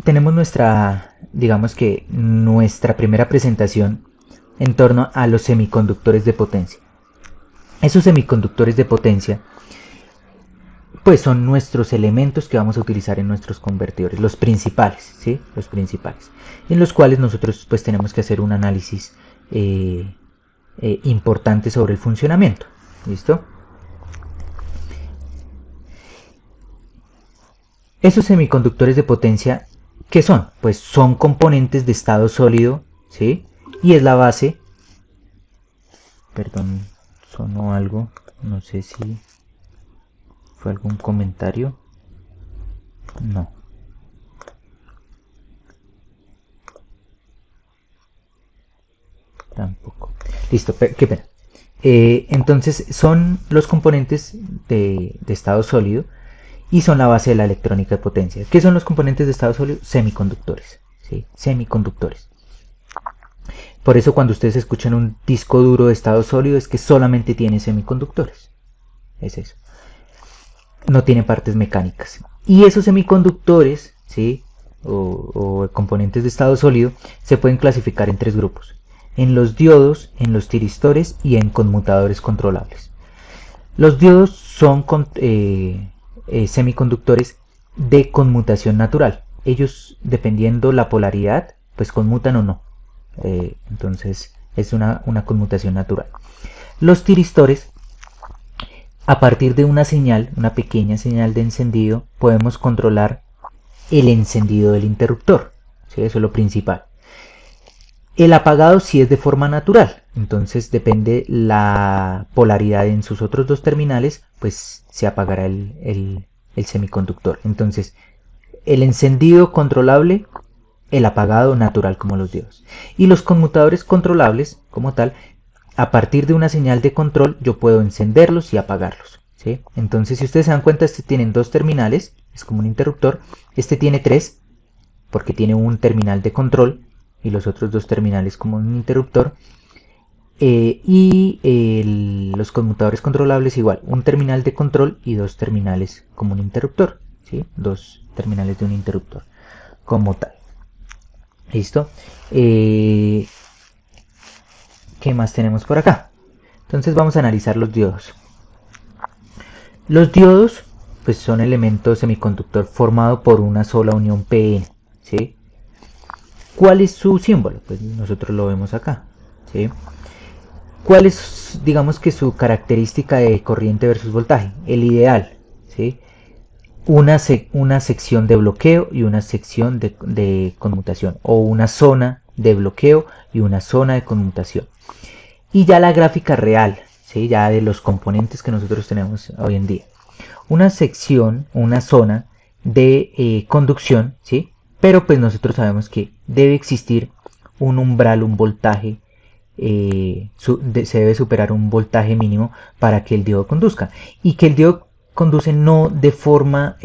tenemos digamos que nuestra primera presentación en torno a los semiconductores de potencia. Esos semiconductores de potencia pues son nuestros elementos que vamos a utilizar en nuestros convertidores, los principales, ¿sí? Los principales, en los cuales nosotros pues tenemos que hacer un análisis importante sobre el funcionamiento. ¿Listo? Esos semiconductores de potencia, ¿qué son? Pues son componentes de estado sólido, ¿sí? Y es la base. Perdón, sonó algo, no sé si fue algún comentario. No. Tampoco. Listo, qué pena. Entonces son los componentes de estado sólido y son la base de la electrónica de potencia. ¿Qué son los componentes de estado sólido? Semiconductores, ¿sí? Semiconductores. Por eso cuando ustedes escuchan un disco duro de estado sólido es que solamente tiene semiconductores. Es eso. No tiene partes mecánicas. Y esos semiconductores, ¿sí? o componentes de estado sólido se pueden clasificar en tres grupos: en los diodos, en los tiristores y en conmutadores controlables. Los diodos son semiconductores de conmutación natural. Ellos, dependiendo la polaridad, pues conmutan o no. Entonces es una conmutación natural. Los tiristores, a partir de una señal, una pequeña señal de encendido, podemos controlar el encendido del interruptor, ¿sí? Eso es lo principal. El apagado sí es de forma natural, entonces depende la polaridad en sus otros dos terminales, pues se apagará el semiconductor. Entonces, el encendido controlable, el apagado natural como los diodos. Y los conmutadores controlables, como tal, a partir de una señal de control yo puedo encenderlos y apagarlos, ¿sí? Entonces, si ustedes se dan cuenta, este tienen dos terminales, es como un interruptor. Este tiene tres, porque tiene un terminal de control y los otros dos terminales como un interruptor. Los conmutadores controlables igual, un terminal de control y dos terminales como un interruptor, ¿sí? Dos terminales de un interruptor como tal. ¿Listo? ¿Qué más tenemos por acá? Entonces vamos a analizar los diodos. Los diodos pues son elementos semiconductor formado por una sola unión PN, ¿sí? ¿Cuál es su símbolo? Pues nosotros lo vemos acá, ¿sí? ¿Cuál es, digamos que su característica de corriente versus voltaje? El ideal, ¿sí? Una sección de bloqueo y una sección de conmutación, o una zona de bloqueo y una zona de conmutación. Y ya la gráfica real, ¿sí? Ya de los componentes que nosotros tenemos hoy en día. Una sección, una zona de conducción, ¿sí? Pero pues nosotros sabemos que debe existir un umbral, un voltaje, se debe superar un voltaje mínimo para que el diodo conduzca. Y que el diodo conduce no de forma,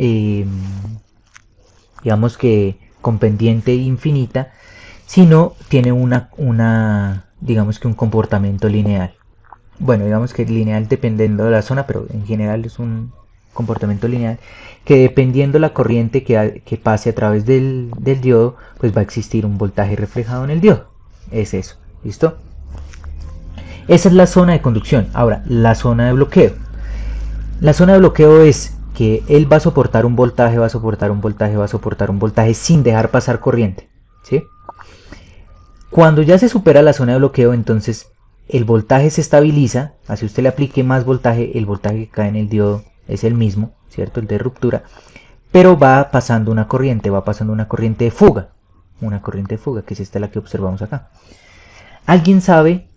digamos que con pendiente infinita, sino tiene digamos que un comportamiento lineal. Bueno, digamos que lineal dependiendo de la zona, pero en general es un comportamiento lineal que dependiendo la corriente que pase a través del diodo, pues va a existir un voltaje reflejado en el diodo. Es eso, ¿listo? Esa es la zona de conducción. Ahora, la zona de bloqueo. La zona de bloqueo es que él va a soportar un voltaje, va a soportar un voltaje, va a soportar un voltaje sin dejar pasar corriente, ¿sí? Cuando ya se supera la zona de bloqueo, entonces el voltaje se estabiliza. Así usted le aplique más voltaje, el voltaje que cae en el diodo es el mismo, ¿cierto? El de ruptura. Pero va pasando una corriente de fuga. Una corriente de fuga, que es esta la que observamos acá. ¿Alguien sabe,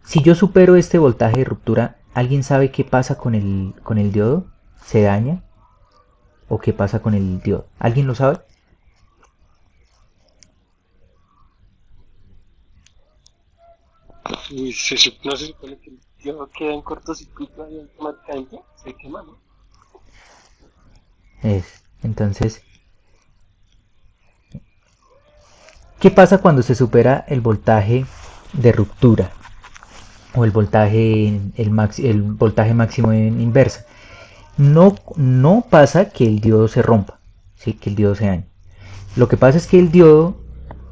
si yo supero este voltaje de ruptura, alguien sabe qué pasa con el diodo? ¿Se daña? ¿O qué pasa con el diodo? ¿Alguien lo sabe? Y no se supone que el diodo queda en cortocircuito y automáticamente se quema, ¿no? Entonces, ¿qué pasa cuando se supera el voltaje de ruptura? O el voltaje, el voltaje máximo en inversa. No pasa que el diodo se rompa, ¿sí? Que el diodo se dañe. Lo que pasa es que el diodo,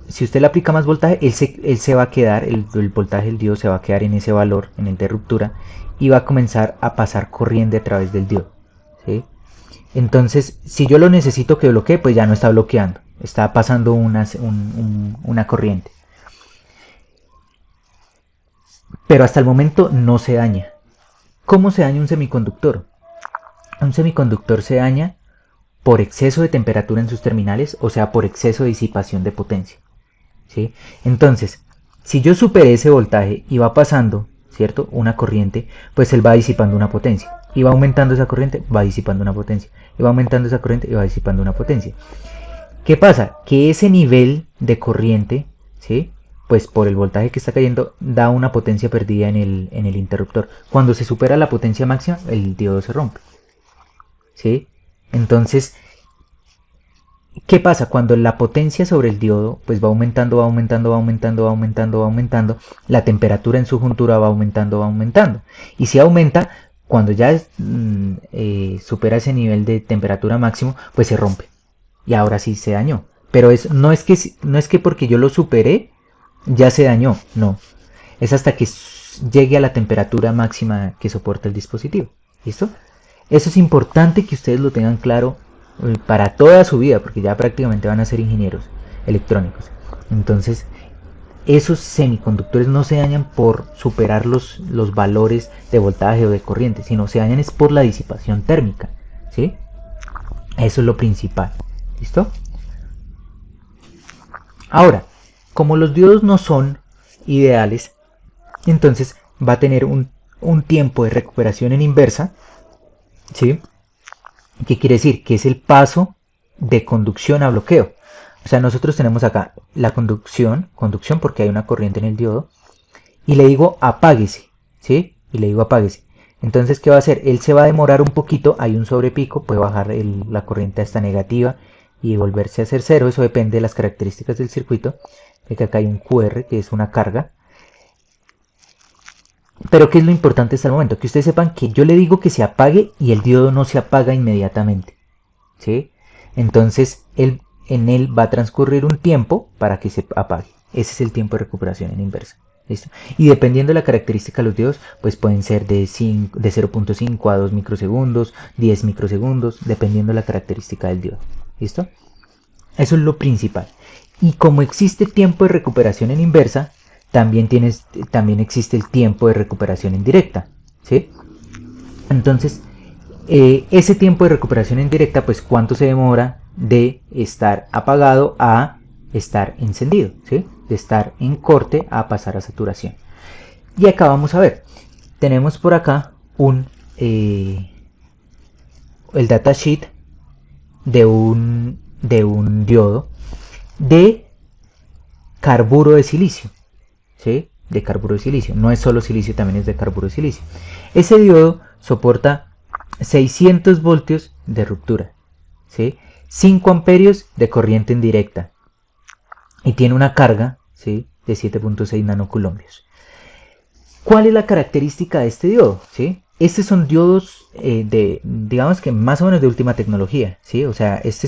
si usted le aplica más voltaje, él se va a quedar, el voltaje del diodo se va a quedar en ese valor, en el de ruptura, y va a comenzar a pasar corriente a través del diodo, ¿sí? Entonces, si yo lo necesito que bloquee, pues ya no está bloqueando, está pasando una corriente. Pero hasta el momento no se daña. ¿Cómo se daña un semiconductor? Un semiconductor se daña por exceso de temperatura en sus terminales, o sea, por exceso de disipación de potencia, ¿sí? Entonces, si yo superé ese voltaje y va pasando, ¿cierto?, una corriente, pues él va disipando una potencia. Y va aumentando esa corriente, va disipando una potencia. Y va aumentando esa corriente y va disipando una potencia. ¿Qué pasa? Que ese nivel de corriente, ¿sí?, pues por el voltaje que está cayendo, da una potencia perdida en el interruptor. Cuando se supera la potencia máxima, el diodo se rompe, ¿sí? Entonces, ¿qué pasa? Cuando la potencia sobre el diodo pues va aumentando, va aumentando, va aumentando, va aumentando, va aumentando, la temperatura en su juntura va aumentando, va aumentando. Y si aumenta, cuando ya supera ese nivel de temperatura máximo, pues se rompe. Y ahora sí se dañó. Pero no es que porque yo lo superé, ya se dañó. No. Es hasta que llegue a la temperatura máxima que soporta el dispositivo. ¿Listo? Eso es importante que ustedes lo tengan claro para toda su vida, porque ya prácticamente van a ser ingenieros electrónicos. Entonces, esos semiconductores no se dañan por superar los valores de voltaje o de corriente, sino se dañan es por la disipación térmica, ¿sí? Eso es lo principal. ¿Listo? Ahora, como los diodos no son ideales, entonces va a tener un tiempo de recuperación en inversa, ¿sí? ¿Qué quiere decir? Que es el paso de conducción a bloqueo. O sea, nosotros tenemos acá la conducción porque hay una corriente en el diodo, y le digo apáguese, ¿sí? Y le digo apáguese. Entonces, ¿qué va a hacer? Él se va a demorar un poquito, hay un sobrepico, puede bajar la corriente hasta negativa y volverse a hacer cero, eso depende de las características del circuito. Que acá hay un QR, que es una carga. Pero ¿qué es lo importante hasta el momento? Que ustedes sepan que yo le digo que se apague y el diodo no se apaga inmediatamente, ¿sí? Entonces en él va a transcurrir un tiempo para que se apague. Ese es el tiempo de recuperación en inversa. ¿Listo? Y dependiendo de la característica de los diodos, pues pueden ser de 0.5 a 2 microsegundos, 10 microsegundos, dependiendo de la característica del diodo. ¿Listo? Eso es lo principal. Y como existe tiempo de recuperación en inversa, también existe el tiempo de recuperación en directa, ¿sí? Entonces, ese tiempo de recuperación en directa, pues cuánto se demora de estar apagado a estar encendido, ¿sí? De estar en corte a pasar a saturación. Y acá vamos a ver, tenemos por acá el datasheet de un diodo de carburo de silicio, ¿sí? De carburo de silicio, no es solo silicio, también es de carburo de silicio. Ese diodo soporta 600 voltios de ruptura, ¿sí? 5 amperios de corriente en directa y tiene una carga, ¿sí?, de 7.6 nanocoulombios. ¿Cuál es la característica de este diodo? ¿Sí? Estos son diodos digamos que más o menos de última tecnología, ¿sí? O sea, si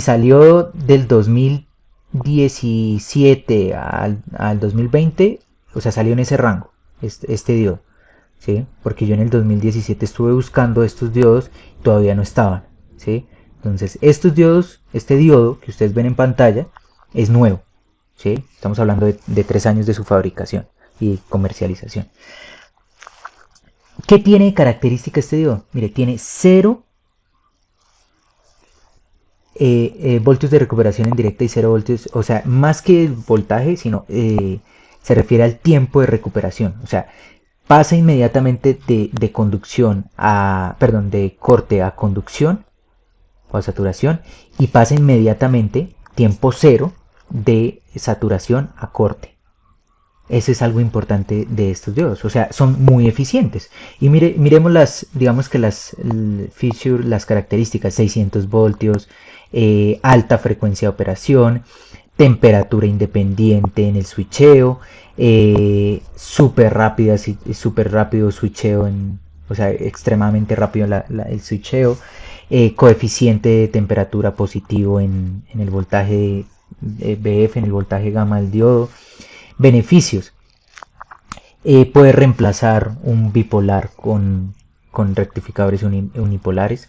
salió del 2017 al 2020, o sea, salió en ese rango, este diodo, ¿sí? Porque yo en el 2017 estuve buscando estos diodos y todavía no estaban, ¿sí? Entonces, este diodo que ustedes ven en pantalla es nuevo, ¿sí? Estamos hablando de 3 años de su fabricación y comercialización. ¿Qué tiene de característica este diodo? Mire, tiene 0 voltios de recuperación en directa y 0 voltios, o sea, más que el voltaje, sino se refiere al tiempo de recuperación, o sea, pasa inmediatamente de conducción de corte a conducción o a saturación, y pasa inmediatamente tiempo 0 de saturación a corte. Eso es algo importante de estos diodos, o sea, son muy eficientes. Y miremos las features, las características: 600 voltios, alta frecuencia de operación, temperatura independiente en el switcheo, súper rápido switcheo, o sea, extremadamente rápido el switcheo, coeficiente de temperatura positivo en el voltaje BF, en el voltaje gamma del diodo. Beneficios: puede reemplazar un bipolar con rectificadores unipolares.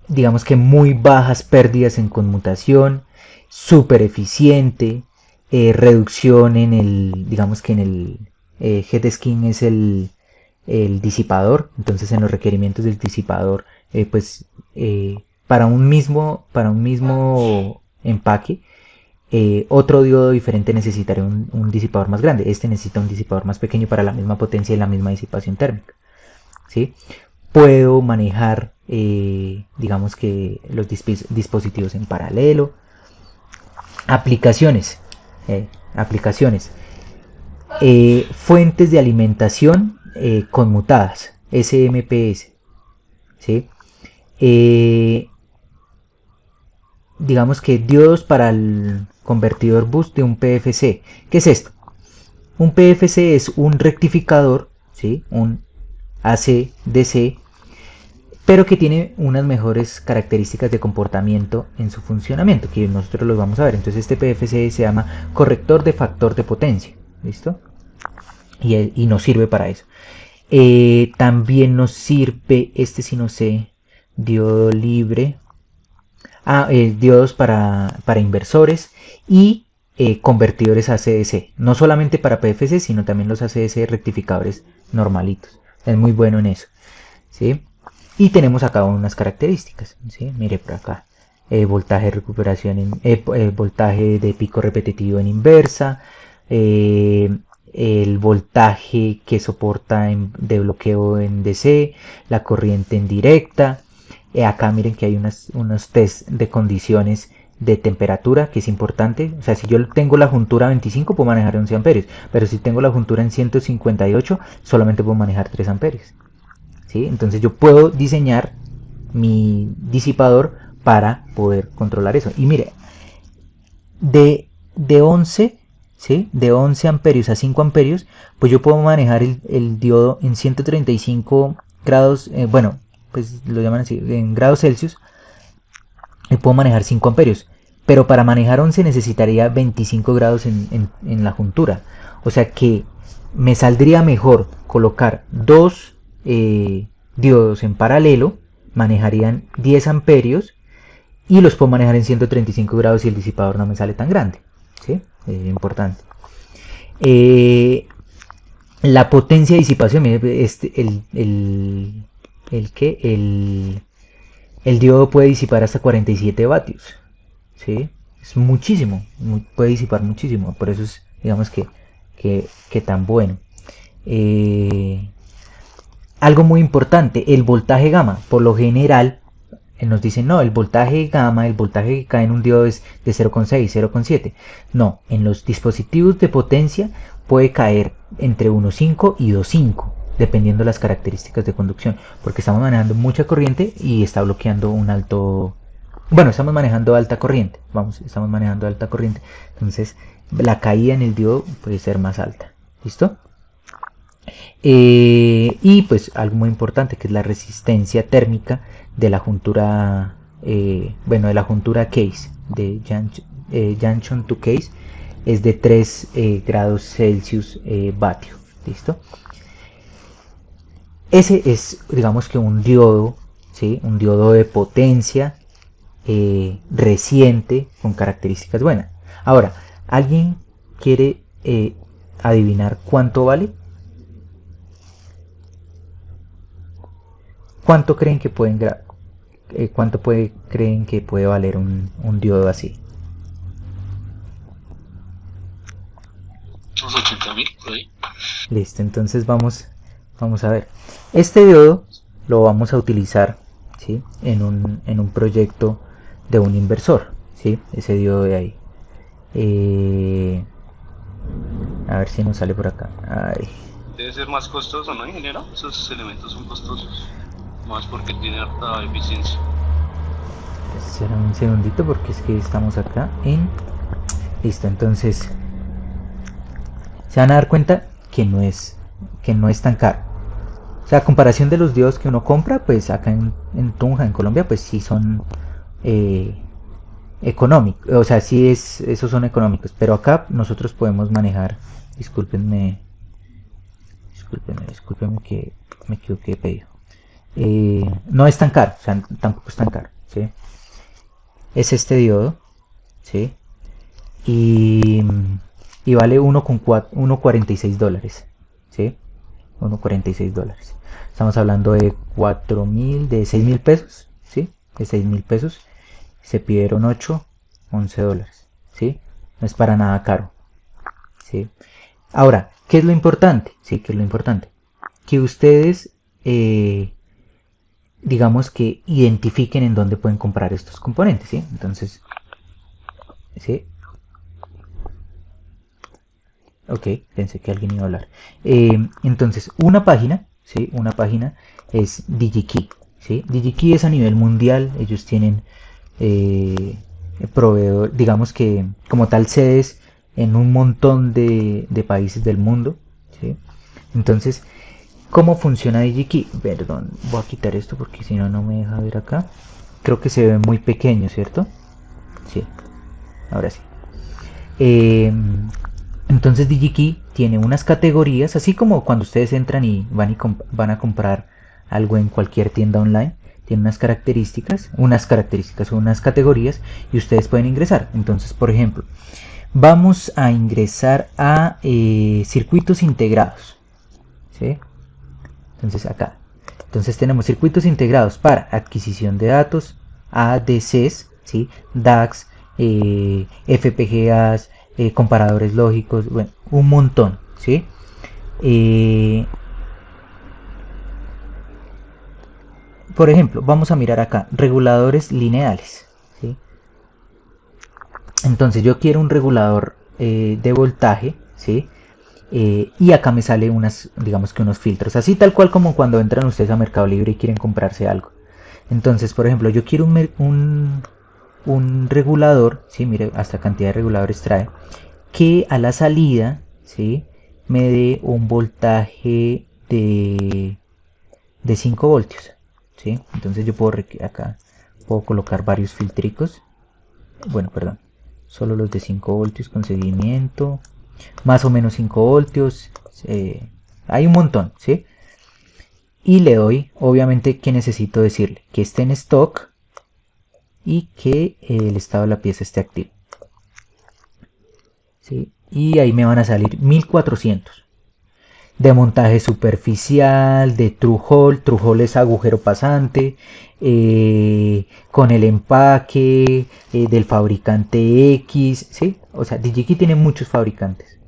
Digamos que muy bajas pérdidas en conmutación, súper eficiente, reducción en el, digamos que en el head skin es el disipador, entonces en los requerimientos del disipador, para un mismo empaque, otro diodo diferente necesitaría un disipador más grande. Este necesita un disipador más pequeño para la misma potencia y la misma disipación térmica, ¿sí? Puedo manejar, digamos que los dispositivos en paralelo. Aplicaciones. Fuentes de alimentación conmutadas, SMPS, ¿sí? Digamos que diodos para el convertidor boost de un PFC. ¿Qué es esto? Un PFC es un rectificador, ¿sí? Un AC/DC, pero que tiene unas mejores características de comportamiento en su funcionamiento, que nosotros los vamos a ver. Entonces este PFC se llama corrector de factor de potencia, ¿listo? Y nos sirve para eso. También nos sirve, si no sé, diodo libre, diodos para inversores y convertidores AC/DC, no solamente para PFC, sino también los AC/DC rectificadores normalitos. Es muy bueno en eso, ¿sí? Y tenemos acá unas características, ¿sí? Mire por acá, voltaje de recuperación, voltaje de pico repetitivo en inversa, el voltaje que soporta de bloqueo en DC, la corriente en directa. Acá miren que hay unos test de condiciones de temperatura, que es importante. O sea, si yo tengo la juntura 25 puedo manejar 11 amperios, pero si tengo la juntura en 158 solamente puedo manejar 3 amperios, ¿sí? Entonces yo puedo diseñar mi disipador para poder controlar eso. Y mire, de 11, ¿sí? De 11 amperios a 5 amperios, pues yo puedo manejar el diodo en 135 grados, pues lo llaman así, en grados Celsius, y puedo manejar 5 amperios. Pero para manejar 11 necesitaría 25 grados en la juntura. O sea que me saldría mejor colocar dos diodos en paralelo, manejarían 10 amperios y los puedo manejar en 135 grados y el disipador no me sale tan grande, ¿sí? Importante. La potencia de disipación, el diodo puede disipar hasta 47 vatios, ¿sí? Es muchísimo, puede disipar muchísimo, por eso es, digamos que tan bueno. Algo muy importante, el voltaje gamma. Por lo general nos dicen, no, el voltaje gamma, el voltaje que cae en un diodo es de 0,6, 0,7. No, en los dispositivos de potencia puede caer entre 1,5 y 2,5, dependiendo de las características de conducción, porque estamos manejando mucha corriente y está bloqueando un alto... Bueno, estamos manejando alta corriente, estamos manejando alta corriente, entonces la caída en el diodo puede ser más alta, ¿listo? Y pues algo muy importante, que es la resistencia térmica de la juntura, de la juntura case, de junction to case, es de 3 grados Celsius vatio, ¿listo? Ese es, digamos que un diodo, ¿sí? Un diodo de potencia reciente con características buenas. Ahora, ¿alguien quiere adivinar cuánto vale? ¿Cuánto creen que creen que puede valer un diodo así? Unos 80.000 por ahí. Listo, entonces vamos a ver. Este diodo lo vamos a utilizar, ¿sí? en un proyecto de un inversor, ¿sí? Ese diodo de ahí. A ver si nos sale por acá. Ay. Debe ser más costoso, ¿no, ingeniero? Esos elementos son costosos. Más porque tiene harta eficiencia. Espera un segundito porque es que estamos acá en... Listo, entonces se van a dar cuenta que no es tan caro, sea, a comparación de los diodos que uno compra, pues acá en Tunja, en Colombia, pues sí son económicos, o sea, sí esos son económicos, pero acá nosotros podemos manejar, discúlpenme, discúlpenme que me equivoqué de pedido. No es tan caro, o sea, tampoco es tan caro, ¿sí? Es este diodo, ¿sí? Y, y vale 1,46 dólares, ¿sí? 1,46 dólares. Estamos hablando de 4.000, de 6.000 pesos, ¿sí? De 6.000 pesos. Se pidieron 11 dólares, ¿sí? No es para nada caro, ¿sí? Ahora, ¿qué es lo importante? Sí, ¿qué es lo importante? Que ustedes, digamos que identifiquen en dónde pueden comprar estos componentes, ¿sí? Entonces, ¿sí? Ok, pensé que alguien iba a hablar. Entonces, una página, ¿sí? Una página es DigiKey, ¿sí? DigiKey es a nivel mundial, ellos tienen proveedor, digamos que como tal sedes en un montón de países del mundo, ¿sí? Entonces, ¿cómo funciona DigiKey? Perdón, voy a quitar esto porque si no, no me deja ver acá. Creo que se ve muy pequeño, ¿cierto? Sí, ahora sí. Eh, entonces DigiKey tiene unas categorías, así como cuando ustedes entran y van a comprar algo en cualquier tienda online, tiene unas categorías y ustedes pueden ingresar. Entonces, por ejemplo, vamos a ingresar a circuitos integrados, ¿sí? Entonces acá. Entonces tenemos circuitos integrados para adquisición de datos, ADCs, ¿sí? DACs, FPGAs, comparadores lógicos, bueno, un montón, ¿sí? Eh, por ejemplo, vamos a mirar acá, reguladores lineales, ¿sí? Entonces yo quiero un regulador de voltaje, ¿sí? Y acá me sale digamos que unos filtros, así tal cual como cuando entran ustedes a Mercado Libre y quieren comprarse algo. Entonces, por ejemplo, yo quiero un regulador, ¿sí? Mire, hasta cantidad de reguladores trae, que a la salida, ¿sí? Me dé un voltaje de 5 voltios, ¿sí? Entonces yo acá puedo colocar varios filtricos, bueno, perdón, solo los de 5 voltios con seguimiento, más o menos 5 voltios, hay un montón, ¿sí? Y le doy, obviamente, que necesito decirle que esté en stock y que el estado de la pieza esté activo, ¿sí? Y ahí me van a salir 1400 de montaje superficial, de true hole es agujero pasante, con el empaque del fabricante X, ¿sí? O sea, DigiKey tiene muchos fabricantes,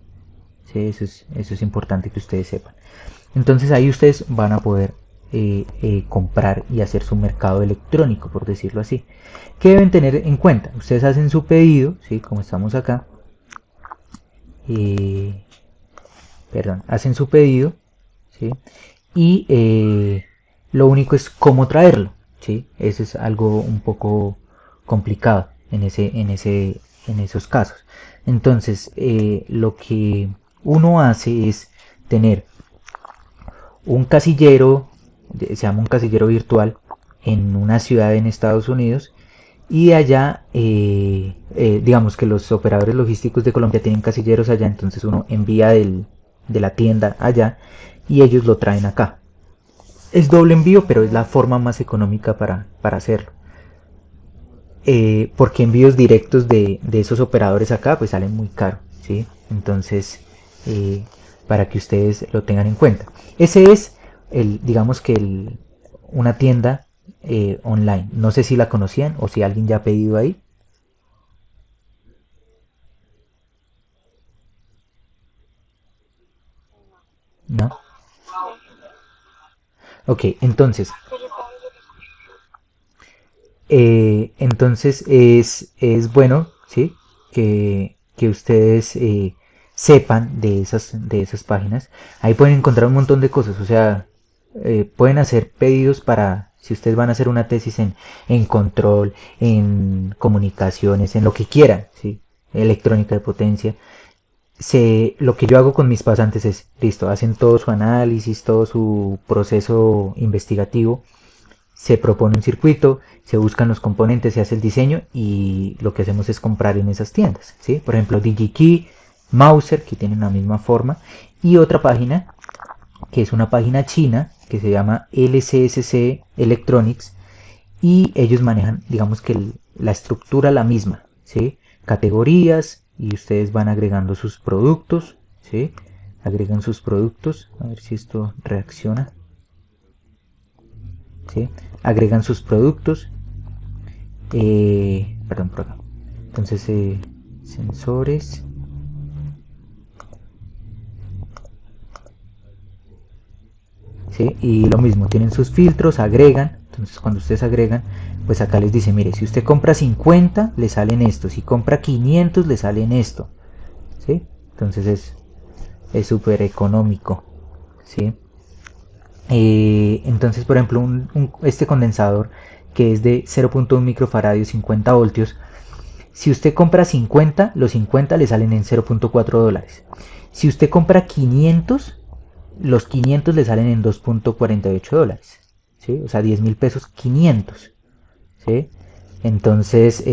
¿sí? Eso es importante que ustedes sepan. Entonces ahí ustedes van a poder comprar y hacer su mercado electrónico, por decirlo así. ¿Qué deben tener en cuenta? Ustedes hacen su pedido, ¿sí? Como estamos acá. Perdón, hacen su pedido, ¿sí? Y lo único es cómo traerlo, ¿sí? Eso es algo un poco complicado en esos casos. Entonces, lo que uno hace es tener un casillero, se llama un casillero virtual, en una ciudad en Estados Unidos, y de allá, digamos que los operadores logísticos de Colombia tienen casilleros allá, entonces uno envía de la tienda allá y ellos lo traen acá. Es doble envío, pero es la forma más económica para hacerlo. Porque envíos directos de esos operadores acá pues salen muy caro, ¿sí? Entonces, para que ustedes lo tengan en cuenta. Ese es, digamos que una tienda online. No sé si la conocían o si alguien ya ha pedido ahí. ¿No? Ok, entonces es bueno, ¿sí? Que ustedes sepan de esas páginas. Ahí pueden encontrar un montón de cosas, o sea, pueden hacer pedidos para, si ustedes van a hacer una tesis en control, en comunicaciones, en lo que quieran, ¿sí? Electrónica de potencia. lo que yo hago con mis pasantes es, listo, hacen todo su análisis, todo su proceso investigativo, se propone un circuito, se buscan los componentes, se hace el diseño y lo que hacemos es comprar en esas tiendas, ¿sí? Por ejemplo, DigiKey, Mouser, que tienen la misma forma, y otra página, que es una página china, que se llama LCSC Electronics, y ellos manejan, digamos que la estructura la misma, ¿sí? Categorías, y ustedes van agregando sus productos, ¿sí? Agregan sus productos, a ver si esto reacciona, ¿sí? Agregan sus productos, perdón, por acá. Entonces, sensores, ¿sí? Y lo mismo, tienen sus filtros, agregan. Entonces, cuando ustedes agregan, pues acá les dice, mire, si usted compra 50, le salen esto, si compra 500, le salen esto, ¿sí? Entonces es súper económico, ¿sí? Entonces, por ejemplo, este condensador que es de 0.1 microfaradios, 50 voltios, si usted compra 50, los 50 le salen en 0.4 dólares. Si usted compra 500, los 500 le salen en 2.48 dólares, ¿sí? O sea, 10.000 pesos 500, ¿sí? Entonces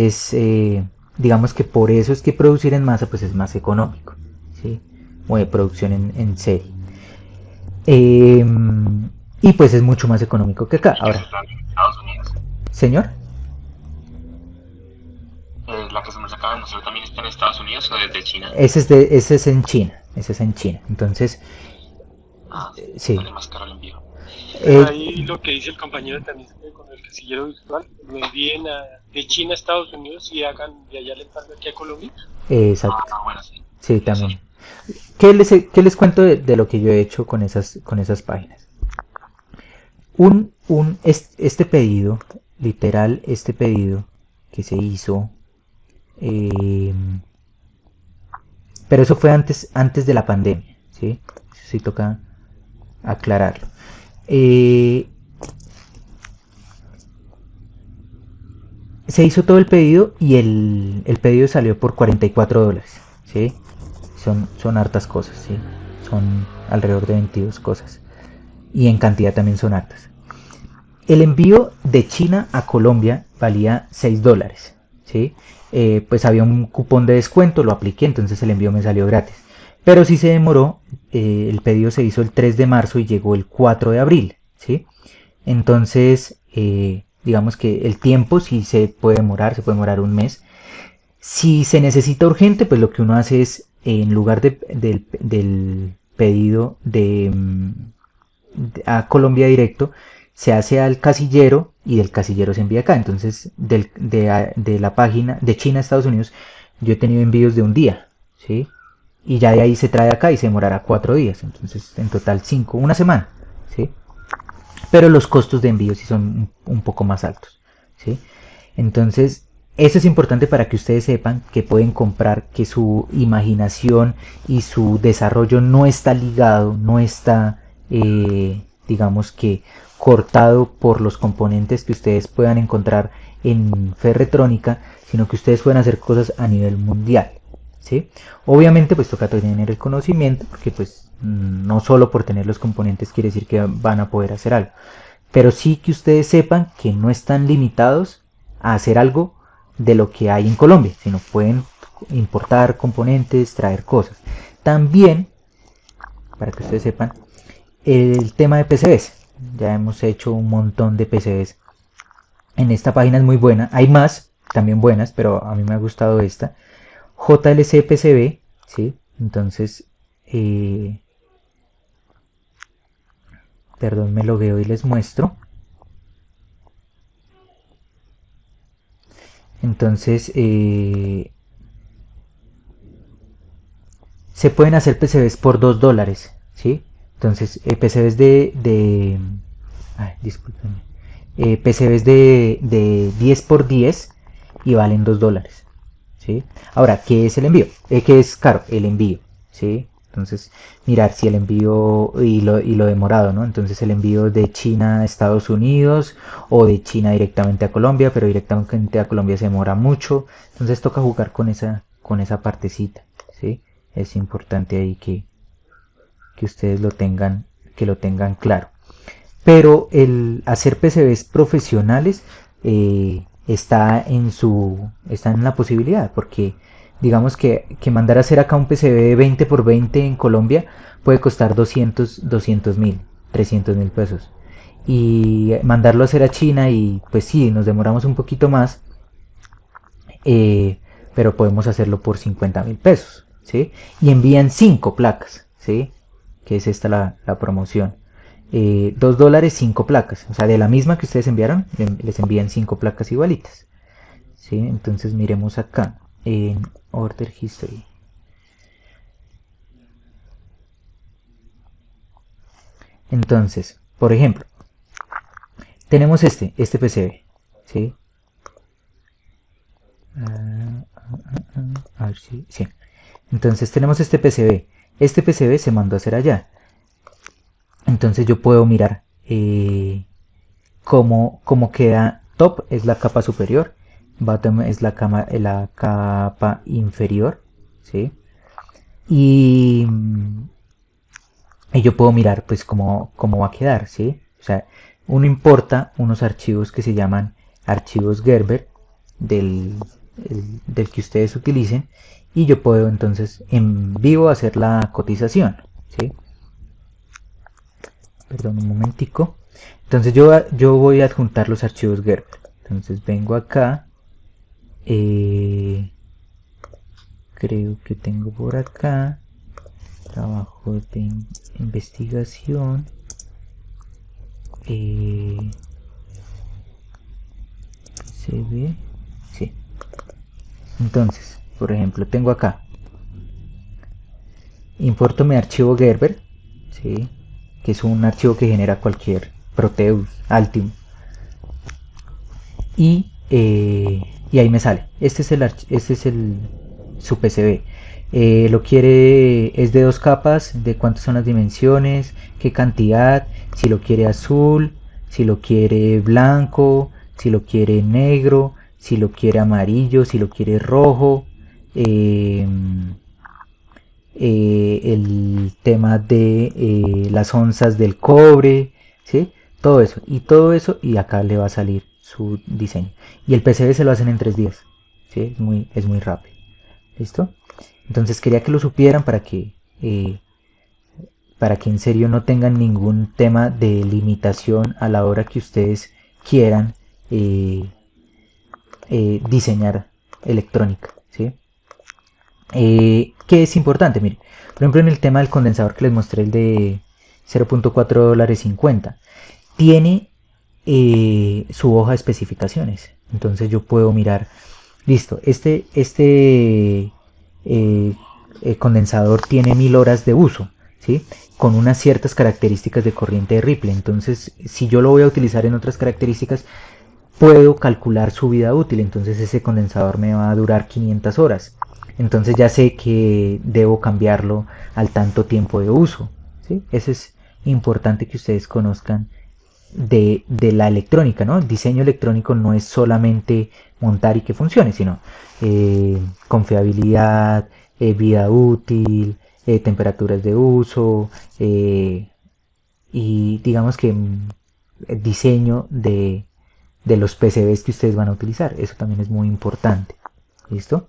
digamos que por eso es que producir en masa pues es más económico, ¿sí? O de producción en serie. Eh, y pues es mucho más económico que acá. Ahora, Estados Unidos. señor, La que se nos acaba de mostrar también está en Estados Unidos o desde China. ese es en China, ese es en China. Entonces, sí. Sale más caro el envío. Pero ahí lo que dice el compañero también con el casillero virtual, me envíen de China a Estados Unidos y hagan de allá le encargo aquí a Colombia. Exacto. Bueno, sí. Sí, también. ¿Qué les cuento de lo que yo he hecho con esas páginas? Este pedido, literal, este pedido que se hizo, pero eso fue antes de la pandemia, ¿sí? Eso sí toca aclararlo. Se hizo todo el pedido y el pedido salió por 44 dólares, ¿sí? Son hartas cosas, ¿sí? Son alrededor de 22 cosas. Y en cantidad también son hartas. El envío de China a Colombia valía 6 dólares, ¿sí? Pues había un cupón de descuento, lo apliqué, entonces el envío me salió gratis. Pero sí se demoró, el pedido se hizo el 3 de marzo y llegó el 4 de abril, ¿sí? Entonces, digamos que el tiempo sí se puede demorar un mes. Si se necesita urgente, pues lo que uno hace es, en lugar del pedido a Colombia directo, se hace al casillero y del casillero se envía acá. Entonces, de la página de China a Estados Unidos, yo he tenido envíos de un día, ¿sí? Y ya de ahí se trae acá y se demorará 4 días. Entonces, en total 5, una semana, ¿sí? Pero los costos de envío sí son un poco más altos, ¿sí? Entonces, eso es importante para que ustedes sepan que pueden comprar, que su imaginación y su desarrollo no está ligado, no está, digamos que, cortado por los componentes que ustedes puedan encontrar en Ferretrónica, sino que ustedes pueden hacer cosas a nivel mundial, ¿sí? Obviamente pues toca tener el conocimiento, porque pues no solo por tener los componentes quiere decir que van a poder hacer algo, pero sí que ustedes sepan que no están limitados a hacer algo de lo que hay en Colombia, sino pueden importar componentes, traer cosas. También, para que ustedes sepan, el tema de PCBs. Ya hemos hecho un montón de PCBs. En esta página es muy buena. Hay más, también buenas, pero a mí me ha gustado esta. JLC PCB, ¿sí? Entonces, perdón, me logueo y les muestro. Entonces, se pueden hacer PCBs por 2 dólares, ¿sí? Entonces, PCBs discúlpenme. PCBs de 10 por 10 y valen 2 dólares, ¿sí? Ahora, ¿qué es el envío? ¿Qué es caro? El envío, ¿sí? Entonces, mirar si el envío y lo demorado, ¿no? Entonces, el envío de China a Estados Unidos o de China directamente a Colombia, pero directamente a Colombia se demora mucho. Entonces, toca jugar con esa partecita, ¿sí? Es importante ahí que ustedes lo tengan claro. Pero el hacer PCBs profesionales está en la posibilidad, porque digamos que mandar a hacer acá un PCB 20 por 20 en Colombia puede costar 200.000, 300.000 pesos. Y mandarlo a hacer a China, y pues sí, nos demoramos un poquito más, pero podemos hacerlo por 50.000 pesos, ¿sí? Y envían 5 placas, ¿sí? Que es esta la promoción. $2, 5 placas, o sea, de la misma que ustedes enviaron, les envían 5 placas igualitas, ¿sí? Entonces miremos acá en Order History. Entonces, por ejemplo, tenemos este PCB, ¿sí? A ver si, sí. Entonces tenemos este PCB. Este PCB se mandó a hacer allá. Entonces yo puedo mirar cómo queda. Top es la capa superior, bottom es la capa inferior, ¿sí? Y yo puedo mirar pues cómo va a quedar, ¿sí? O sea, uno importa unos archivos que se llaman archivos Gerber del que ustedes utilicen, y yo puedo entonces en vivo hacer la cotización, ¿sí? Perdón un momentico. Entonces yo voy a adjuntar los archivos Gerber. Entonces vengo acá, creo que tengo por acá trabajo de investigación, se ve, sí. Entonces, por ejemplo, tengo acá, importo mi archivo Gerber, ¿sí? Que es un archivo que genera cualquier Proteus, Altium, y ahí me sale. Este es su PCB. Lo quiere, es de 2 capas, de cuántas son las dimensiones, qué cantidad, si lo quiere azul, si lo quiere blanco, si lo quiere negro, si lo quiere amarillo, si lo quiere rojo, el tema de las onzas del cobre, ¿sí? Todo eso, y acá le va a salir su diseño. Y el PCB se lo hacen en 3 días, ¿sí? Es muy rápido. ¿Listo? Entonces quería que lo supieran para que en serio no tengan ningún tema de limitación a la hora que ustedes quieran diseñar electrónica, ¿sí? ¿Qué es importante? Mire, por ejemplo, en el tema del condensador que les mostré, el de $0.450, tiene su hoja de especificaciones. Entonces yo puedo mirar, listo, este condensador tiene 1000 horas de uso, ¿sí? Con unas ciertas características de corriente de Ripple. Entonces, si yo lo voy a utilizar en otras características, puedo calcular su vida útil. Entonces ese condensador me va a durar 500 horas. Entonces ya sé que debo cambiarlo al tanto tiempo de uso, ¿sí? Eso es importante que ustedes conozcan de la electrónica, ¿no? El diseño electrónico no es solamente montar y que funcione, sino confiabilidad, vida útil, temperaturas de uso, y digamos que diseño de los PCBs que ustedes van a utilizar. Eso también es muy importante. ¿Listo?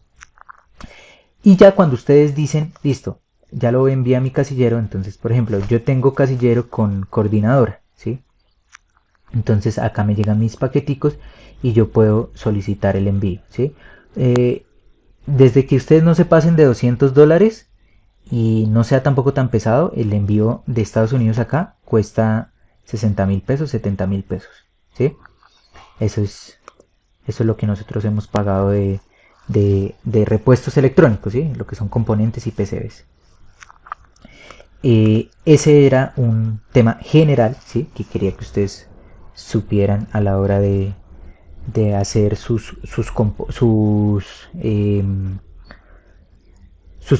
Y ya cuando ustedes dicen, listo, ya lo envié a mi casillero, entonces, por ejemplo, yo tengo casillero con coordinadora, ¿sí? Entonces acá me llegan mis paqueticos y yo puedo solicitar el envío, ¿sí? Desde que ustedes no se pasen de $200 y no sea tampoco tan pesado, el envío de Estados Unidos acá cuesta 60.000 pesos, 70.000 pesos, ¿sí? Eso es lo que nosotros hemos pagado de repuestos electrónicos, ¿sí? Lo que son componentes y PCBs. Ese era un tema general, ¿sí? Que quería que ustedes supieran a la hora de hacer sus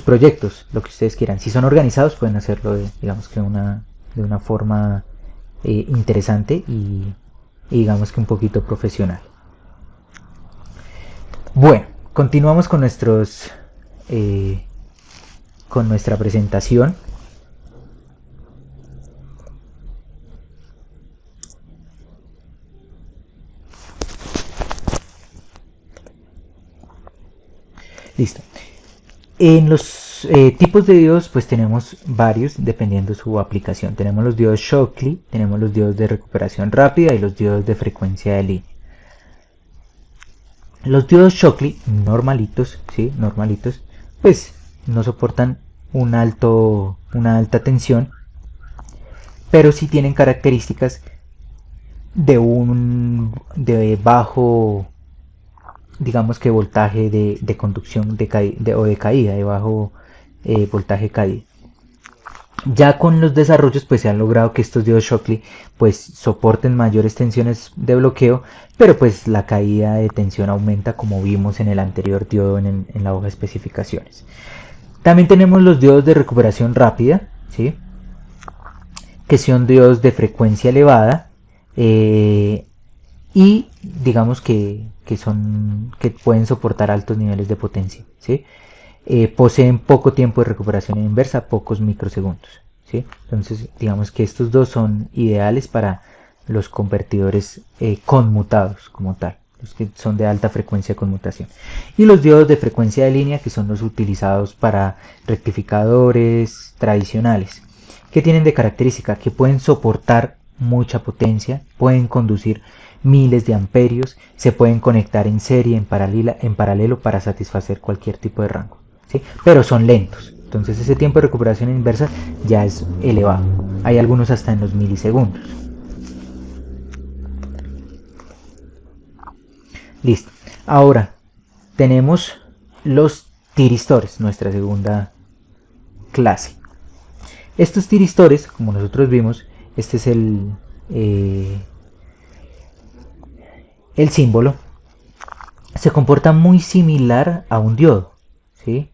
proyectos, lo que ustedes quieran. Si son organizados, pueden hacerlo digamos que de una forma interesante y digamos que un poquito profesional. Bueno, continuamos con nuestros con nuestra presentación. Listo. En los tipos de diodos pues tenemos varios dependiendo de su aplicación. Tenemos los diodos Shockley, tenemos los diodos de recuperación rápida y los diodos de frecuencia de línea. Los diodos Shockley normalitos, ¿sí? Normalitos, pues no soportan una alta tensión, pero sí tienen características de bajo, digamos que voltaje de conducción o de caída, de bajo voltaje caída. Ya con los desarrollos pues se han logrado que estos diodos Shockley pues soporten mayores tensiones de bloqueo, pero pues la caída de tensión aumenta como vimos en el anterior diodo en la hoja de especificaciones. También tenemos los diodos de recuperación rápida, ¿sí? Que son diodos de frecuencia elevada y digamos que pueden soportar altos niveles de potencia, ¿sí? Poseen poco tiempo de recuperación inversa, pocos microsegundos, ¿sí? Entonces digamos que estos dos son ideales para los convertidores conmutados como tal, los que son de alta frecuencia de conmutación. Y los diodos de frecuencia de línea, que son los utilizados para rectificadores tradicionales, que tienen de característica que pueden soportar mucha potencia, pueden conducir miles de amperios, se pueden conectar en serie, en paralelo para satisfacer cualquier tipo de rango, ¿sí? Pero son lentos, entonces ese tiempo de recuperación inversa ya es elevado, hay algunos hasta en los milisegundos. Listo, ahora tenemos los tiristores, nuestra segunda clase. Estos tiristores, como nosotros vimos, este es el símbolo, se comporta muy similar a un diodo, ¿sí?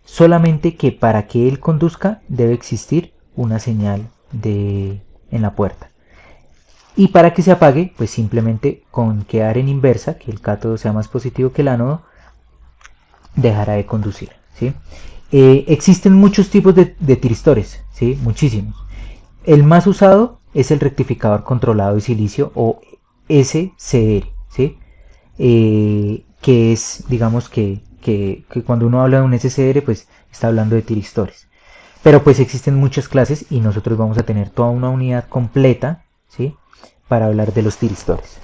Solamente que para que él conduzca debe existir una señal en la puerta. Y para que se apague, pues simplemente con quedar en inversa, que el cátodo sea más positivo que el ánodo, dejará de conducir, ¿sí? Existen muchos tipos de tiristores, ¿sí? Muchísimos. El más usado es el rectificador controlado de silicio o SCR, ¿sí? Que es, digamos que cuando uno habla de un SCR, pues está hablando de tiristores. Pero pues existen muchas clases y nosotros vamos a tener toda una unidad completa, ¿sí? Para hablar de los tiristores.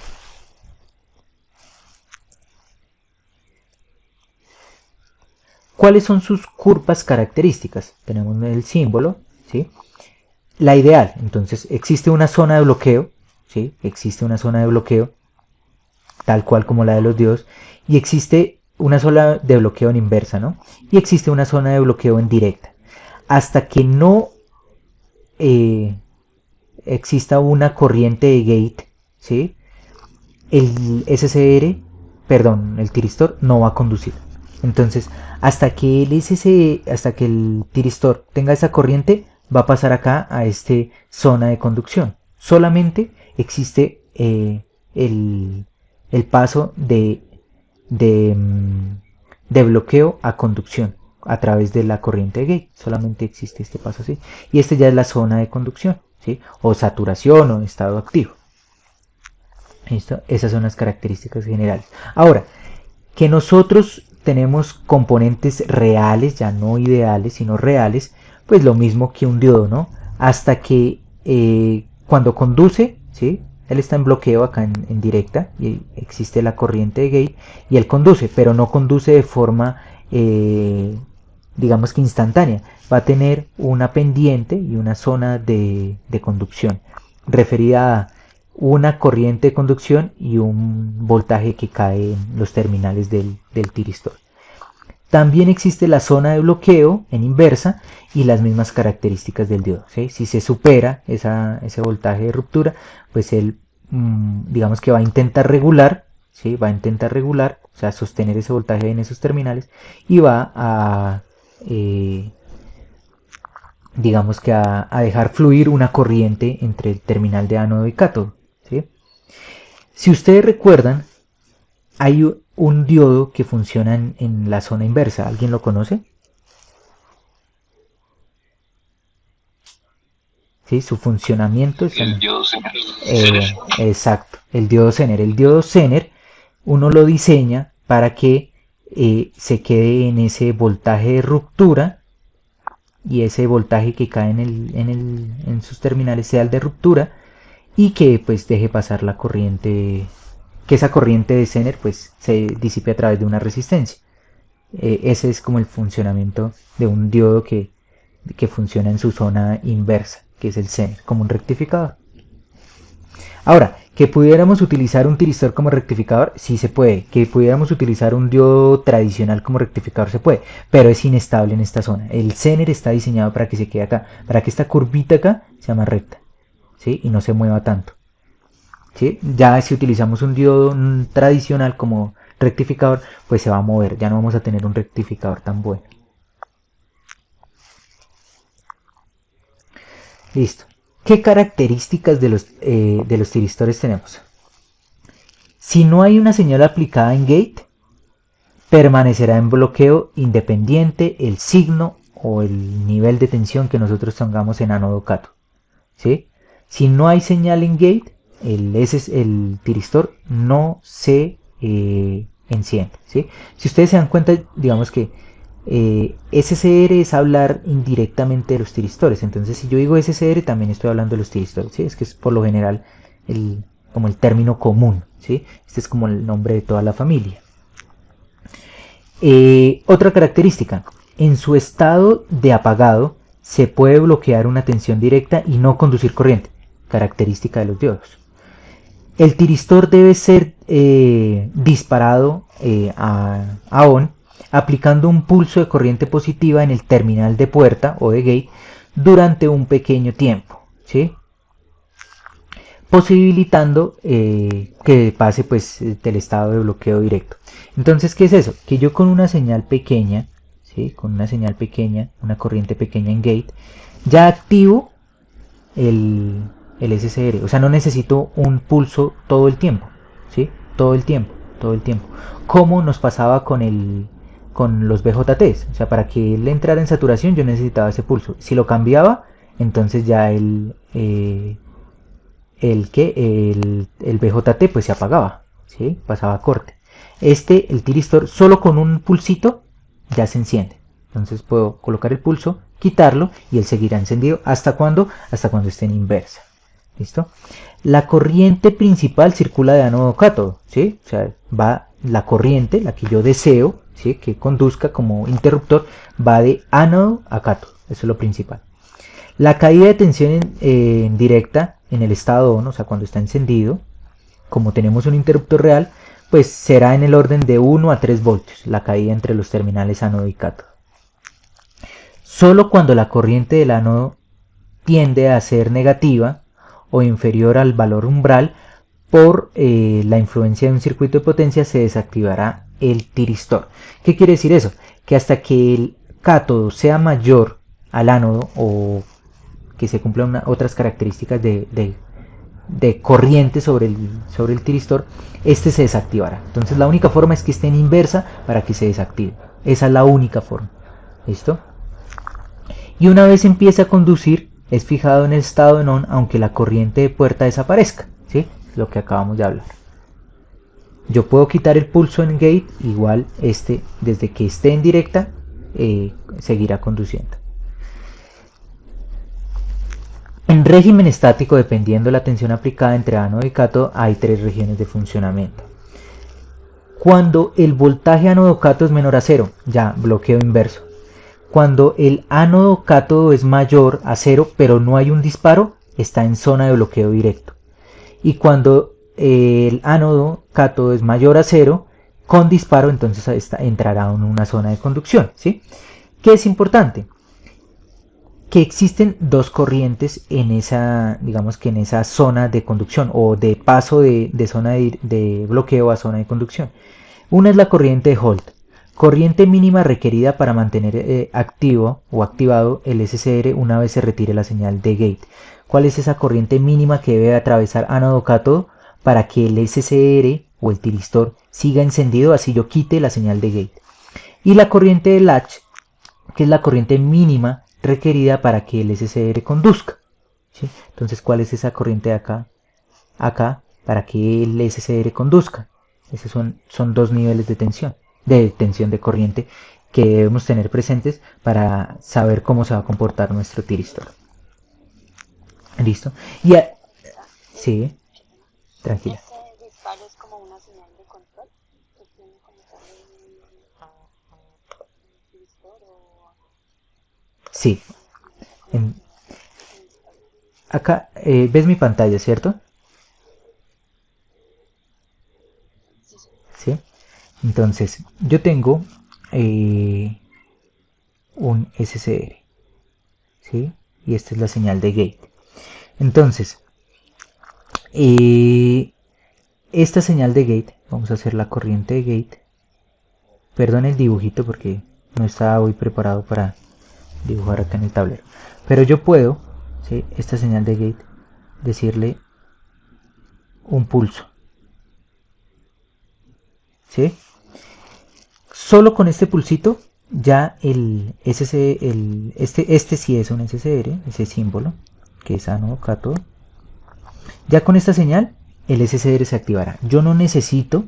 ¿Cuáles son sus curvas características? Tenemos el símbolo, ¿sí? La ideal, entonces existe una zona de bloqueo, ¿sí? Existe una zona de bloqueo, tal cual como la de los diodos, y existe una zona de bloqueo en inversa, ¿no? Y existe una zona de bloqueo en directa. Hasta que no exista una corriente de gate, ¿sí? El tiristor no va a conducir. Entonces, hasta que el tiristor tenga esa corriente, va a pasar acá a esta zona de conducción. Solamente existe el paso de bloqueo a conducción a través de la corriente de gate. Solamente existe este paso así. Y esta ya es la zona de conducción, ¿sí? O saturación o estado activo. ¿Listo? Esas son las características generales. Ahora, que nosotros tenemos componentes reales, ya no ideales, sino reales, pues lo mismo que un diodo, ¿no? Hasta que cuando conduce, ¿sí? Él está en bloqueo acá en directa y existe la corriente de gate y él conduce, pero no conduce de forma, digamos que instantánea. Va a tener una pendiente y una zona de conducción referida a una corriente de conducción y un voltaje que cae en los terminales del tiristor. También existe la zona de bloqueo en inversa y las mismas características del diodo, ¿sí? Si se supera ese voltaje de ruptura, pues él digamos que va a intentar regular, ¿sí? Va a intentar regular, o sea, sostener ese voltaje en esos terminales y va a digamos que a dejar fluir una corriente entre el terminal de ánodo y cátodo, ¿sí? Si ustedes recuerdan, hay un, un diodo que funciona en la zona inversa. ¿Alguien lo conoce? ¿sí? Su funcionamiento es El diodo Zener. exacto, el diodo Zener. El diodo Zener uno lo diseña para que se quede en ese voltaje de ruptura, y ese voltaje que cae en sus terminales sea el de ruptura, y que pues deje pasar la corriente, que esa corriente de Zener pues se disipe a través de una resistencia. Ese es como el funcionamiento de un diodo que funciona en su zona inversa, que es el Zener, como un rectificador. Ahora, que pudiéramos utilizar un tiristor como rectificador, sí se puede. Que pudiéramos utilizar un diodo tradicional como rectificador, se puede, pero es inestable en esta zona. El Zener está diseñado para que se quede acá, para que esta curvita acá sea más recta, ¿sí? Y no se mueva tanto, ¿sí? Ya si utilizamos un diodo tradicional como rectificador, pues se va a mover, ya no vamos a tener un rectificador tan bueno. Listo. ¿Qué características de los tiristores tenemos? Si no hay una señal aplicada en gate, permanecerá en bloqueo independiente el signo o el nivel de tensión que nosotros tengamos en ánodo cátodo, ¿sí? Si no hay señal en gate, el tiristor no se enciende, ¿sí? Si ustedes se dan cuenta, digamos que SCR es hablar indirectamente de los tiristores. Entonces, si yo digo SCR, también estoy hablando de los tiristores, ¿sí? Es que es por lo general como el término común, ¿sí? Este es como el nombre de toda la familia. Otra característica: en su estado de apagado se puede bloquear una tensión directa y no conducir corriente, característica de los diodos. El tiristor debe ser disparado a on, aplicando un pulso de corriente positiva en el terminal de puerta o de gate durante un pequeño tiempo, ¿sí? Posibilitando que pase pues del estado de bloqueo directo. Entonces, ¿qué es eso? Que yo con una señal pequeña, ¿sí? Con una señal pequeña, una corriente pequeña en gate, ya activo el SCR. O sea, no necesito un pulso todo el tiempo, ¿sí? Todo el tiempo. Como nos pasaba con los BJTs. O sea, para que él entrara en saturación yo necesitaba ese pulso. Si lo cambiaba, entonces ya el BJT pues se apagaba, ¿sí? Pasaba a corte. El tiristor, solo con un pulsito ya se enciende. Entonces puedo colocar el pulso, quitarlo y él seguirá encendido. ¿Hasta cuándo? Hasta cuando esté en inversa. ¿Listo? La corriente principal circula de ánodo a cátodo, ¿sí? O sea, va la corriente, la que yo deseo, ¿sí? Que conduzca como interruptor, va de ánodo a cátodo. Eso es lo principal. La caída de tensión en directa en el estado ON, o sea, cuando está encendido, como tenemos un interruptor real, pues será en el orden de 1 a 3 voltios, la caída entre los terminales ánodo y cátodo. Solo cuando la corriente del ánodo tiende a ser negativa o inferior al valor umbral por la influencia de un circuito de potencia, se desactivará el tiristor. ¿Qué quiere decir eso? Que hasta que el cátodo sea mayor al ánodo, o que se cumplan otras características de corriente sobre el tiristor, este se desactivará. Entonces la única forma es que esté en inversa para que se desactive. Esa es la única forma. ¿Listo? Y una vez empiece a conducir, es fijado en el estado de on, aunque la corriente de puerta desaparezca, ¿sí? Lo que acabamos de hablar. Yo puedo quitar el pulso en gate, igual desde que esté en directa seguirá conduciendo. En régimen estático, dependiendo de la tensión aplicada entre ánodo y cátodo, hay 3 regiones de funcionamiento. Cuando el voltaje ánodo-cátodo es menor a 0, ya bloqueo inverso. Cuando el ánodo-cátodo es mayor a 0, pero no hay un disparo, está en zona de bloqueo directo. Y cuando el ánodo-cátodo es mayor a 0, con disparo, entonces entrará en una zona de conducción, ¿sí? ¿Qué es importante? Que existen 2 corrientes en esa, digamos que en esa zona de conducción, o de paso de zona de bloqueo a zona de conducción. Una es la corriente de Holt, corriente mínima requerida para mantener activo o activado el SCR una vez se retire la señal de gate. ¿Cuál es esa corriente mínima que debe atravesar ánodo-cátodo para que el SCR o el tiristor siga encendido, así yo quite la señal de gate? Y la corriente de latch, que es la corriente mínima requerida para que el SCR conduzca, ¿sí? Entonces, ¿cuál es esa corriente de acá? Acá, para que el SCR conduzca. Esos son dos niveles de tensión de corriente que debemos tener presentes para saber cómo se va a comportar nuestro tiristor. ¿Listo? Y sí, tranquila. Ese disparo es como una señal de control que tiene como tal el divisor o Sí. Acá ves mi pantalla, ¿cierto? ¿Sí? Entonces, yo tengo un SCR, ¿sí? Y esta es la señal de gate. Entonces, esta señal de gate, vamos a hacer la corriente de gate. Perdón el dibujito porque no estaba hoy preparado para dibujar acá en el tablero. Pero yo puedo, ¿sí? Esta señal de gate, decirle un pulso. ¿Sí? Solo con este pulsito ya este sí es un SCR, ese símbolo, que es ánodo cátodo. Ya con esta señal el SCR se activará. Yo no necesito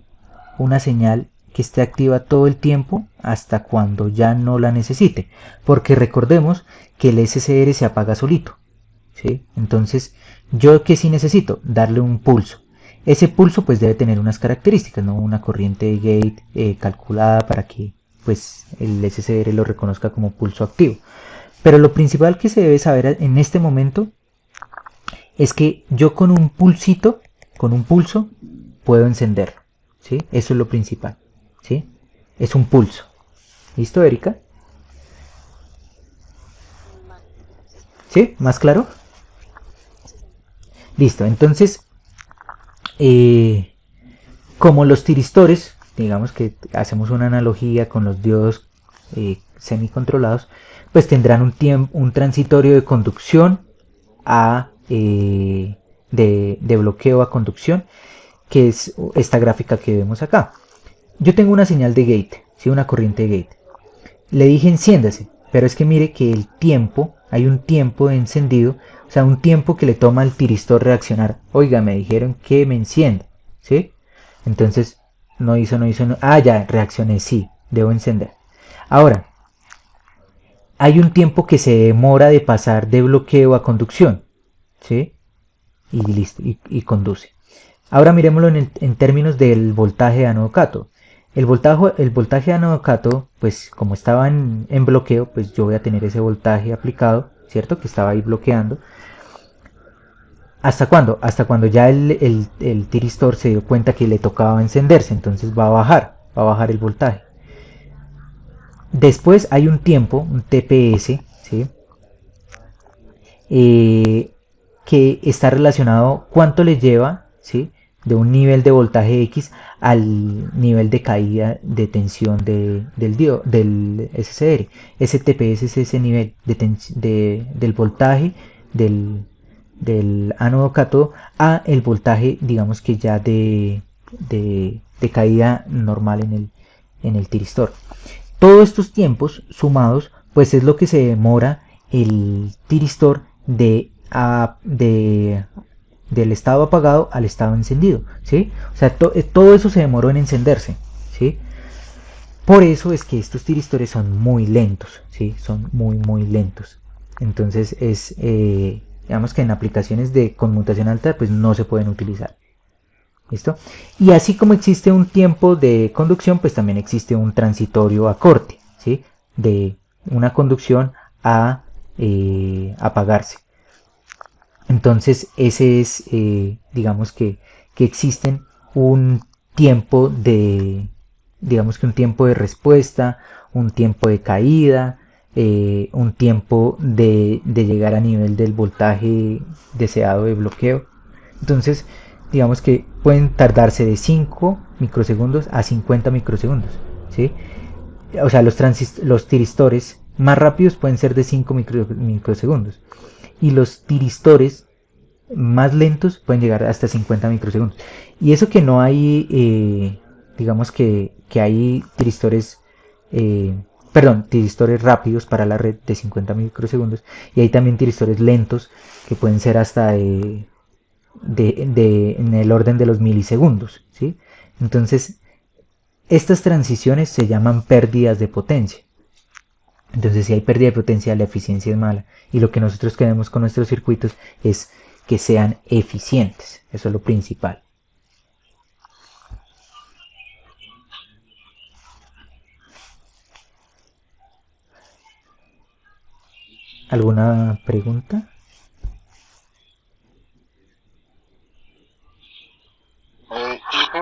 una señal que esté activa todo el tiempo hasta cuando ya no la necesite, porque recordemos que el SCR se apaga solito, ¿sí? Entonces, yo que sí necesito darle un pulso. Ese pulso pues debe tener unas características, ¿no? Una corriente de gate calculada para que pues el SCR lo reconozca como pulso activo. Pero lo principal que se debe saber en este momento es que yo con un pulsito, con un pulso, puedo encenderlo, ¿sí? Eso es lo principal, ¿sí? Es un pulso. ¿Listo, Erika? ¿Sí? ¿Más claro? Listo, entonces, como los tiristores, digamos que hacemos una analogía con los diodos semicontrolados, pues tendrán un transitorio de conducción de bloqueo a conducción, que es esta gráfica que vemos acá. Yo tengo una señal de gate, ¿sí? Una corriente de gate. Le dije enciéndase, pero es que mire que el tiempo, hay un tiempo de encendido, o sea, un tiempo que le toma al tiristor reaccionar. Oiga, me dijeron que me encienda, ¿sí? Entonces, no hizo. Ah, ya, reaccioné, sí, debo encender. Ahora, hay un tiempo que se demora de pasar de bloqueo a conducción, ¿sí? Y listo, y conduce. Ahora miremoslo en términos del voltaje de ánodo cátodo. El voltaje de ánodo cátodo, pues como estaba en bloqueo, pues yo voy a tener ese voltaje aplicado, ¿cierto? Que estaba ahí bloqueando. ¿Hasta cuándo? Hasta cuando ya el tiristor se dio cuenta que le tocaba encenderse, entonces va a bajar el voltaje. Después hay un tiempo, un TPS, ¿sí? Que está relacionado cuánto le lleva, ¿sí? De un nivel de voltaje X al nivel de caída de tensión del SCR. Ese TPS es ese nivel del voltaje del ánodo cátodo a el voltaje, digamos que ya de caída normal en el tiristor. Todos estos tiempos sumados, pues es lo que se demora el tiristor del estado apagado al estado encendido, ¿sí? O sea, todo eso se demoró en encenderse, ¿sí? Por eso es que estos tiristores son muy lentos, ¿sí? Son muy lentos. Entonces digamos que en aplicaciones de conmutación alta pues no se pueden utilizar. ¿Listo? Y así como existe un tiempo de conducción, pues también existe un transitorio a corte, ¿sí? De una conducción a apagarse. Entonces ese es, digamos que existen un tiempo digamos que un tiempo de respuesta, un tiempo de caída, un tiempo de llegar a nivel del voltaje deseado de bloqueo. Entonces, digamos que pueden tardarse de 5 microsegundos a 50 microsegundos, ¿sí? O sea, los tiristores más rápidos pueden ser de 5 microsegundos. Y los tiristores más lentos pueden llegar hasta 50 microsegundos. Y eso que no hay, digamos que hay tiristores perdón, tiristores rápidos para la red de 50 microsegundos, y hay también tiristores lentos que pueden ser hasta en el orden de los milisegundos, ¿sí? Entonces, estas transiciones se llaman pérdidas de potencia. Entonces, si hay pérdida de potencia, la eficiencia es mala. Y lo que nosotros queremos con nuestros circuitos es que sean eficientes. Eso es lo principal. ¿Alguna pregunta? Jefe,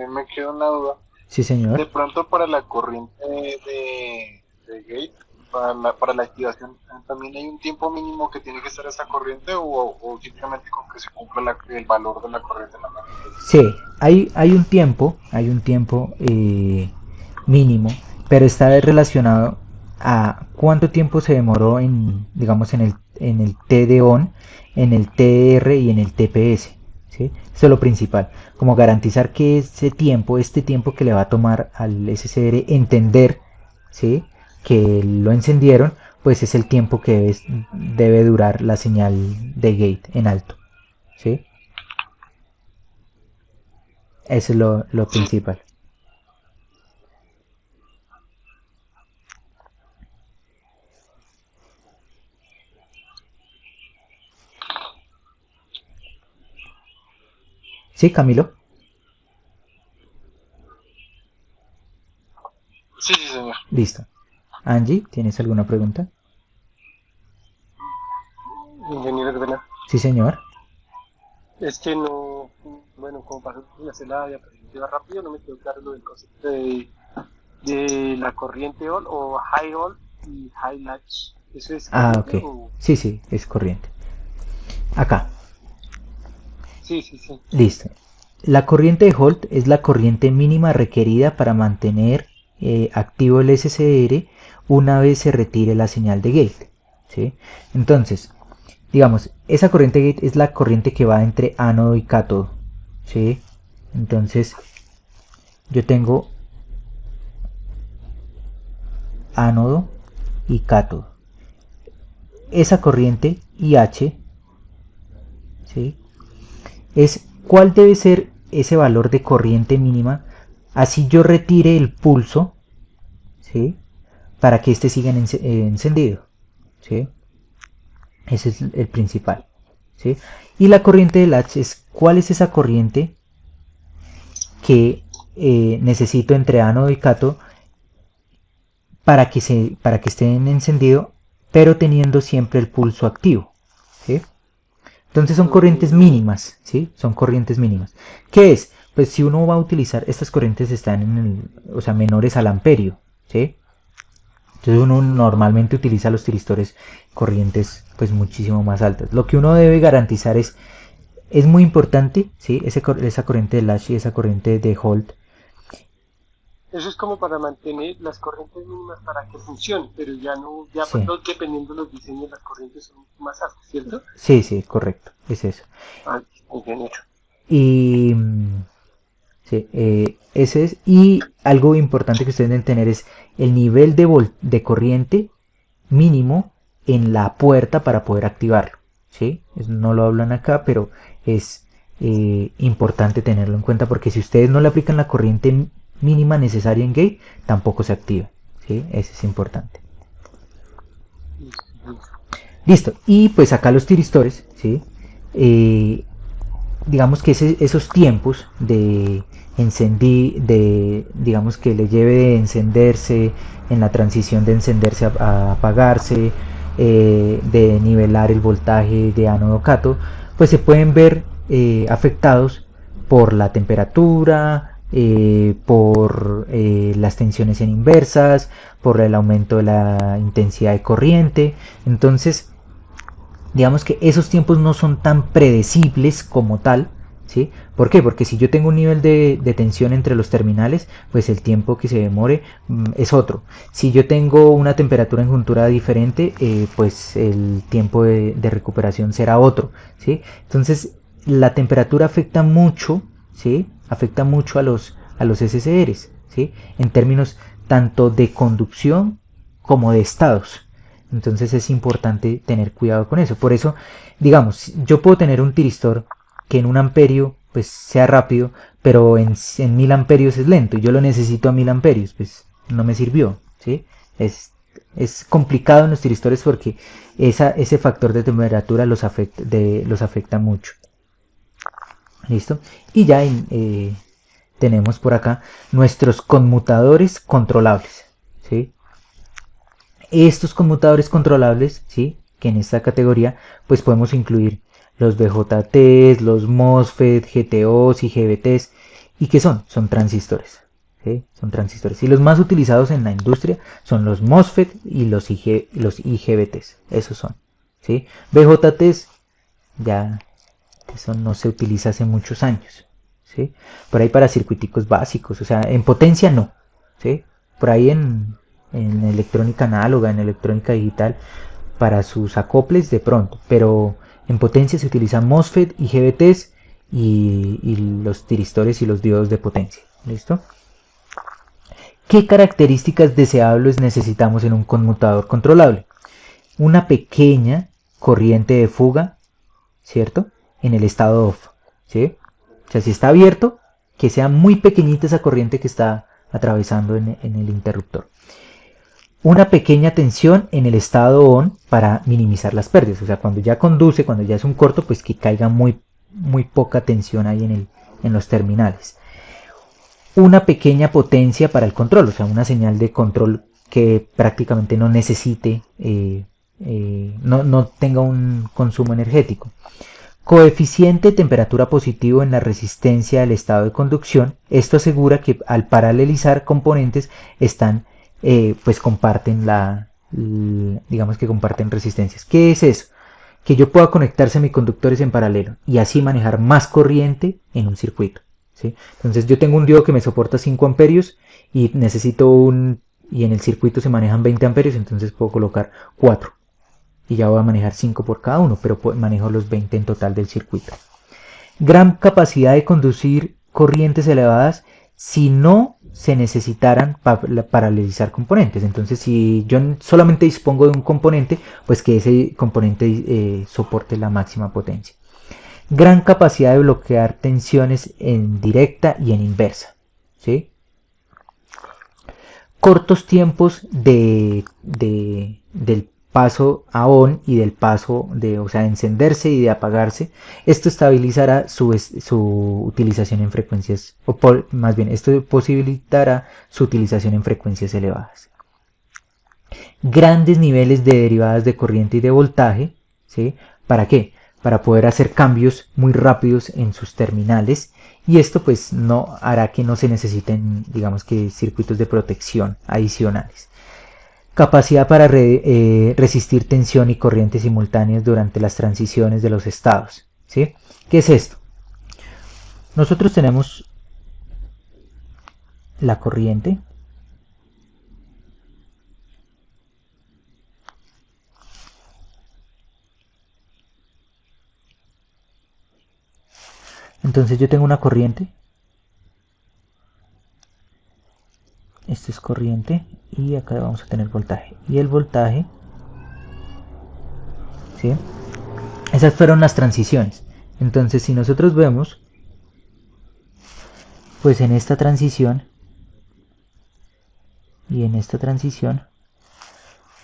me queda una duda. Sí, De señor. pronto para la corriente de gate, para la activación, ¿también hay un tiempo mínimo que tiene que estar esa corriente o simplemente con que se cumpla el valor de la corriente en la máquina? Sí, hay un tiempo, mínimo, pero está relacionado a cuánto tiempo se demoró digamos, en el TD on, en el TR y en el TPS. ¿Sí? Eso es lo principal, como garantizar que este tiempo que le va a tomar al SSR entender, ¿sí?, que lo encendieron, pues es el tiempo que debe durar la señal de gate en alto, ¿sí? Eso es lo principal. ¿Sí, Camilo? Sí, sí, señor. Listo. Angie, ¿tienes alguna pregunta? Ingeniero, ¿verdad? Sí, señor. Es que no, bueno, como pasó en la celda de diapositiva rápido, no me quedó claro lo del concepto de la corriente all o high all y high latch. ¿Eso es Ah, corriente ok. o...? Sí, es corriente. Acá. Sí, sí, sí. Listo. La corriente de Holt es la corriente mínima requerida para mantener activo el SSR una vez se retire la señal de gate, ¿sí? Entonces, digamos, esa corriente de gate es la corriente que va entre ánodo y cátodo, ¿sí? Entonces, yo tengo ánodo y cátodo. Esa corriente IH, ¿sí?, es cuál debe ser ese valor de corriente mínima, así yo retire el pulso, ¿sí?, para que éste siga encendido, ¿sí? Ese es el principal, ¿sí? Y la corriente de latch es cuál es esa corriente que necesito entre ánodo y cátodo para que esté en encendido, pero teniendo siempre el pulso activo, ¿sí? Entonces son corrientes mínimas, ¿sí? Son corrientes mínimas. ¿Qué es? Pues si uno va a utilizar, estas corrientes están o sea, menores al amperio, ¿sí? Entonces uno normalmente utiliza los tiristores corrientes pues muchísimo más altas. Lo que uno debe garantizar es muy importante, ¿sí?, esa corriente de latch y esa corriente de Holt. Eso es como para mantener las corrientes mínimas para que funcione, pero ya no, ya Sí. dependiendo de los diseños, las corrientes son más altas, ¿cierto? Sí, correcto, es eso. Ah, muy bien hecho. Y sí, ese es. Y algo importante que ustedes deben tener es el nivel de corriente mínimo en la puerta para poder activarlo, ¿sí? No lo hablan acá, pero es importante tenerlo en cuenta porque si ustedes no le aplican la corriente mínima necesaria en gate, tampoco se activa, ¿sí? Eso es importante. Listo. Y pues acá los tiristores, ¿sí? Digamos que esos tiempos digamos que le lleve de encenderse en la transición de encenderse a apagarse, de nivelar el voltaje de ánodo cátodo, pues se pueden ver afectados por la temperatura, por las tensiones en inversas, por el aumento de la intensidad de corriente. Entonces, digamos que esos tiempos no son tan predecibles como tal, ¿sí? ¿Por qué? Porque si yo tengo un nivel de tensión entre los terminales, pues el tiempo que se demore es otro. Si yo tengo una temperatura en juntura diferente, pues el tiempo de recuperación será otro, ¿sí? Entonces, la temperatura afecta mucho, ¿sí? Afecta mucho a los SSRs, ¿sí? En términos tanto de conducción como de estados. Entonces es importante tener cuidado con eso. Por eso, digamos, yo puedo tener un tiristor que en 1 amperio pues sea rápido, pero en 1000 amperios es lento. Yo lo necesito a 1000 amperios, pues no me sirvió, ¿sí? Es complicado en los tiristores porque ese factor de temperatura los afecta mucho. ¿Listo? Y ya tenemos por acá nuestros conmutadores controlables, ¿sí? Estos conmutadores controlables, ¿sí? Que en esta categoría pues podemos incluir los BJTs, los MOSFET, GTOs y GBTs. ¿Y qué son? Son transistores, ¿sí? Son transistores. Y los más utilizados en la industria son los MOSFET y los IGBTs. Esos son, ¿sí? BJTs ya eso no se utiliza hace muchos años, ¿sí? Por ahí para circuiticos básicos, o sea, en potencia no, ¿sí? Por ahí en electrónica análoga, en electrónica digital, para sus acoples de pronto, pero en potencia se utilizan MOSFET, IGBTs y los tiristores y los diodos de potencia, ¿listo? ¿Qué características deseables necesitamos en un conmutador controlable? Una pequeña corriente de fuga, ¿cierto? En el estado off, ¿sí? O sea, si está abierto, que sea muy pequeñita esa corriente que está atravesando en el interruptor. Una pequeña tensión en el estado on para minimizar las pérdidas. O sea, cuando ya conduce, cuando ya es un corto, pues que caiga muy poca tensión ahí en los terminales. Una pequeña potencia para el control, o sea, una señal de control que prácticamente no necesite, no tenga un consumo energético. Coeficiente de temperatura positivo en la resistencia del estado de conducción. Esto asegura que al paralelizar componentes pues comparten digamos que comparten resistencias. ¿Qué es eso? Que yo pueda conectar semiconductores en paralelo y así manejar más corriente en un circuito, ¿sí? Entonces yo tengo un diodo que me soporta 5 amperios y y en el circuito se manejan 20 amperios, entonces puedo colocar 4 y ya voy a manejar 5 por cada uno, pero manejo los 20 en total del circuito. Gran capacidad de conducir corrientes elevadas si no se necesitaran para paralelizar componentes. Entonces, si yo solamente dispongo de un componente, pues que ese componente soporte la máxima potencia. Gran capacidad de bloquear tensiones en directa y en inversa, ¿sí? Cortos tiempos del paso a on y del paso o sea, de encenderse y de apagarse. Esto estabilizará su utilización en frecuencias, más bien, esto posibilitará su utilización en frecuencias elevadas. Grandes niveles de derivadas de corriente y de voltaje, ¿sí? ¿Para qué? Para poder hacer cambios muy rápidos en sus terminales, y esto pues no hará que no se necesiten, digamos que, circuitos de protección adicionales. Capacidad para resistir tensión y corriente simultáneas durante las transiciones de los estados, ¿sí? ¿Qué es esto? Nosotros tenemos la corriente, entonces yo tengo una corriente, esto es corriente y acá vamos a tener voltaje, y el voltaje, ¿sí? Esas fueron las transiciones. Entonces, si nosotros vemos, pues en esta transición y en esta transición,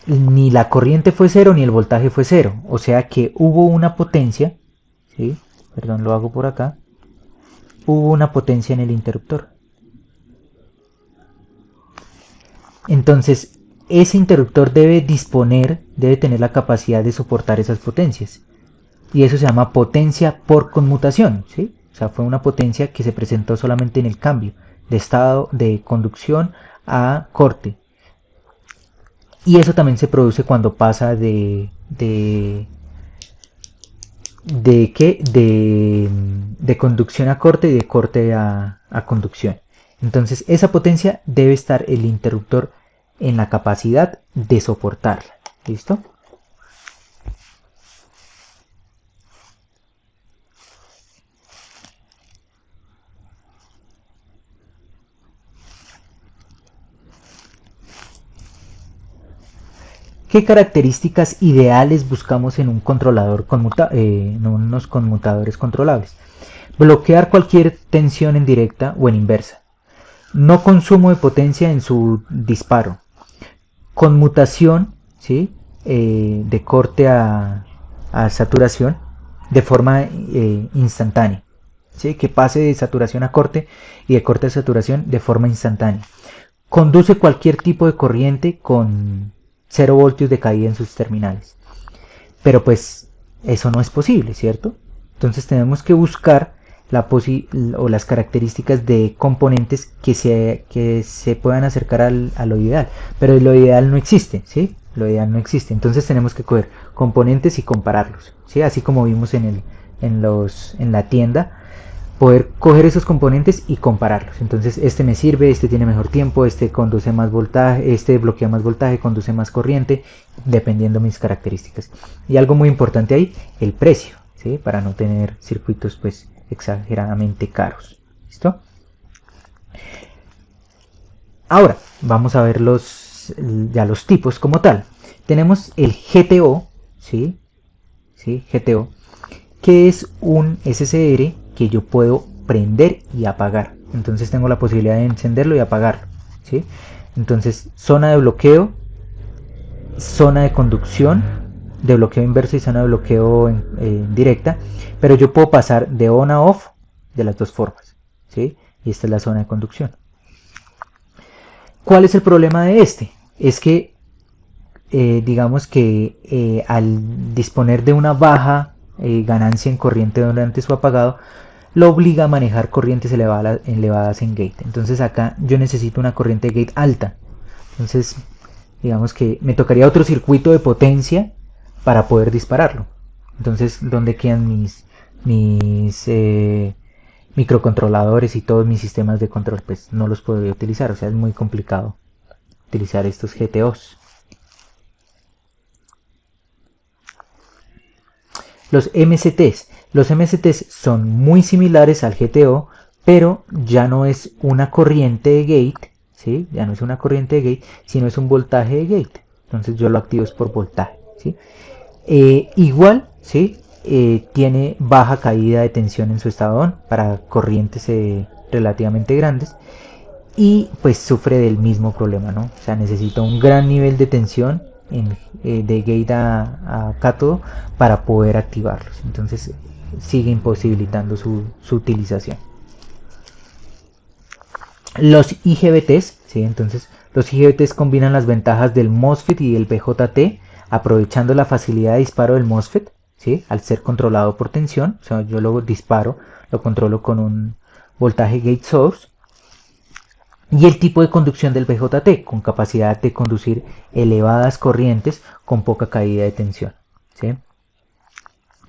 ni la corriente fue cero ni el voltaje fue cero. O sea que hubo una potencia, ¿sí? Perdón, lo hago por acá. Hubo una potencia en el interruptor. Entonces, ese interruptor debe tener la capacidad de soportar esas potencias. Y eso se llama potencia por conmutación, ¿sí? O sea, fue una potencia que se presentó solamente en el cambio de estado de conducción a corte. Y eso también se produce cuando pasa de conducción a corte y de corte a conducción. Entonces, esa potencia debe estar el interruptor en la capacidad de soportarla. ¿Listo? ¿Qué características ideales buscamos en un controlador en unos conmutadores controlables? Bloquear cualquier tensión en directa o en inversa. No consumo de potencia en su disparo. Conmutación, ¿sí? De corte a saturación de forma instantánea. ¿Sí? Que pase de saturación a corte y de corte a saturación de forma instantánea. Conduce cualquier tipo de corriente con 0 voltios de caída en sus terminales. Pero pues eso no es posible, ¿cierto? Entonces tenemos que buscar las características de componentes que se puedan acercar a lo ideal. Pero lo ideal no existe, ¿sí? Lo ideal no existe. Entonces tenemos que coger componentes y compararlos, ¿sí? Así como vimos en la tienda, poder coger esos componentes y compararlos. Entonces este me sirve, este tiene mejor tiempo, este conduce más voltaje, este bloquea más voltaje, conduce más corriente, dependiendo de mis características. Y algo muy importante ahí, el precio, ¿sí? Para no tener circuitos pues exageradamente caros. ¿Listo? Ahora vamos a ver los tipos como tal. Tenemos el GTO, ¿sí? GTO, que es un SSR que yo puedo prender y apagar. Entonces tengo la posibilidad de encenderlo y apagarlo, ¿sí? Entonces, zona de bloqueo, zona de conducción, de bloqueo inverso y zona de bloqueo en directa, pero yo puedo pasar de on a off de las dos formas, ¿sí? Y esta es la zona de conducción. ¿Cuál es el problema de este? Es que digamos que al disponer de una baja ganancia en corriente durante su apagado, lo obliga a manejar corrientes elevadas en gate. Entonces acá yo necesito una corriente de gate alta. Entonces digamos que me tocaría otro circuito de potencia para poder dispararlo. Entonces, ¿dónde quedan mis microcontroladores y todos mis sistemas de control? Pues no los podría utilizar, o sea, es muy complicado utilizar estos GTOs. Los MCTs. Los MCTs son muy similares al GTO, pero ya no es una corriente de gate, ¿sí? Ya no es una corriente de gate, sino es un voltaje de gate. Entonces yo lo activo es por voltaje, ¿sí? Igual, ¿sí? Tiene baja caída de tensión en su estado on para corrientes relativamente grandes, y pues sufre del mismo problema, ¿no? O sea, necesita un gran nivel de tensión de gate a cátodo para poder activarlos. Entonces sigue imposibilitando su utilización. Los IGBTs, ¿sí? Entonces los IGBTs combinan las ventajas del MOSFET y del BJT, aprovechando la facilidad de disparo del MOSFET, ¿sí? Al ser controlado por tensión. O sea, yo lo disparo, lo controlo con un voltaje gate source. Y el tipo de conducción del BJT, con capacidad de conducir elevadas corrientes con poca caída de tensión, ¿sí?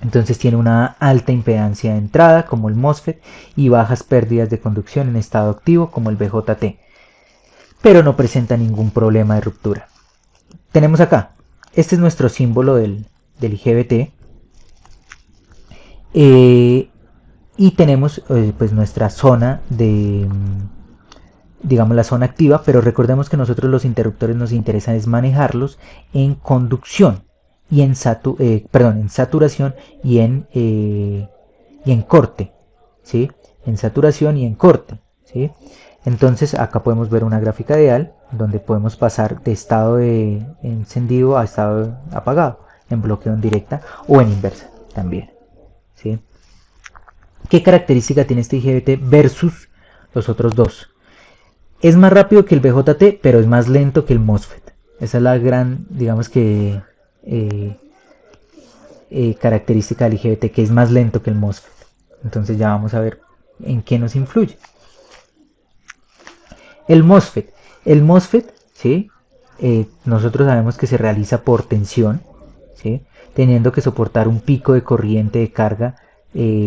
Entonces tiene una alta impedancia de entrada como el MOSFET y bajas pérdidas de conducción en estado activo como el BJT, pero no presenta ningún problema de ruptura. Tenemos acá, este es nuestro símbolo del IGBT, y tenemos pues nuestra zona de, digamos, la zona activa, pero recordemos que nosotros los interruptores nos interesa es manejarlos en conducción y en saturación y en corte, ¿sí? En saturación y en corte, ¿sí? Entonces acá podemos ver una gráfica ideal donde podemos pasar de estado de encendido a estado apagado, en bloqueo en directa o en inversa también, ¿sí? ¿Qué característica tiene este IGBT versus los otros dos? Es más rápido que el BJT, pero es más lento que el MOSFET. Esa es la gran, digamos que, característica del IGBT, que es más lento que el MOSFET. Entonces ya vamos a ver en qué nos influye. El MOSFET, ¿sí? Nosotros sabemos que se realiza por tensión, ¿sí? Teniendo que soportar un pico de corriente de carga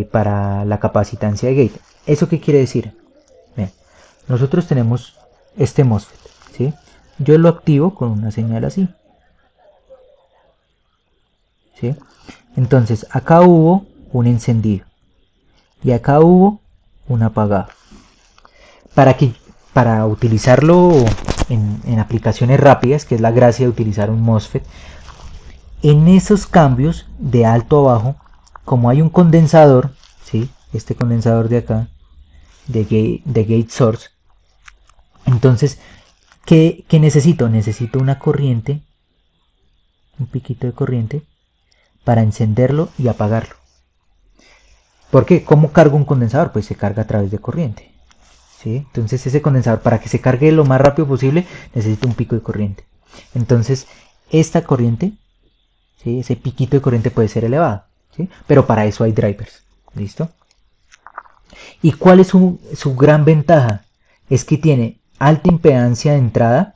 para la capacitancia de gate. ¿Eso qué quiere decir? Bien, nosotros tenemos este MOSFET, ¿sí? Yo lo activo con una señal así, ¿sí? Entonces acá hubo un encendido y acá hubo un apagado. Para utilizarlo en aplicaciones rápidas, que es la gracia de utilizar un MOSFET. En esos cambios de alto a bajo, como hay un condensador, ¿sí? Este condensador de acá, de gate source, entonces, ¿qué necesito? Necesito una corriente, un piquito de corriente, para encenderlo y apagarlo. ¿Por qué? ¿Cómo cargo un condensador? Pues se carga a través de corriente, ¿sí? Entonces ese condensador, para que se cargue lo más rápido posible, necesita un pico de corriente. Entonces esta corriente, ¿sí? Ese piquito de corriente puede ser elevado, ¿sí? Pero para eso hay drivers. ¿Listo? ¿Y cuál es su gran ventaja? Es que tiene alta impedancia de entrada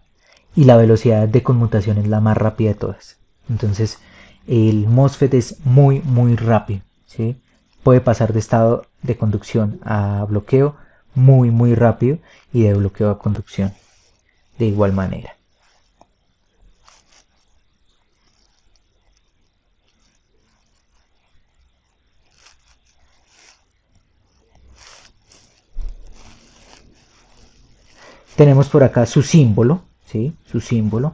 y la velocidad de conmutación es la más rápida de todas. Entonces el MOSFET es muy rápido, ¿sí? Puede pasar de estado de conducción a bloqueo muy rápido, y de bloqueo a conducción de igual manera. Tenemos por acá su símbolo, ¿sí? Su símbolo.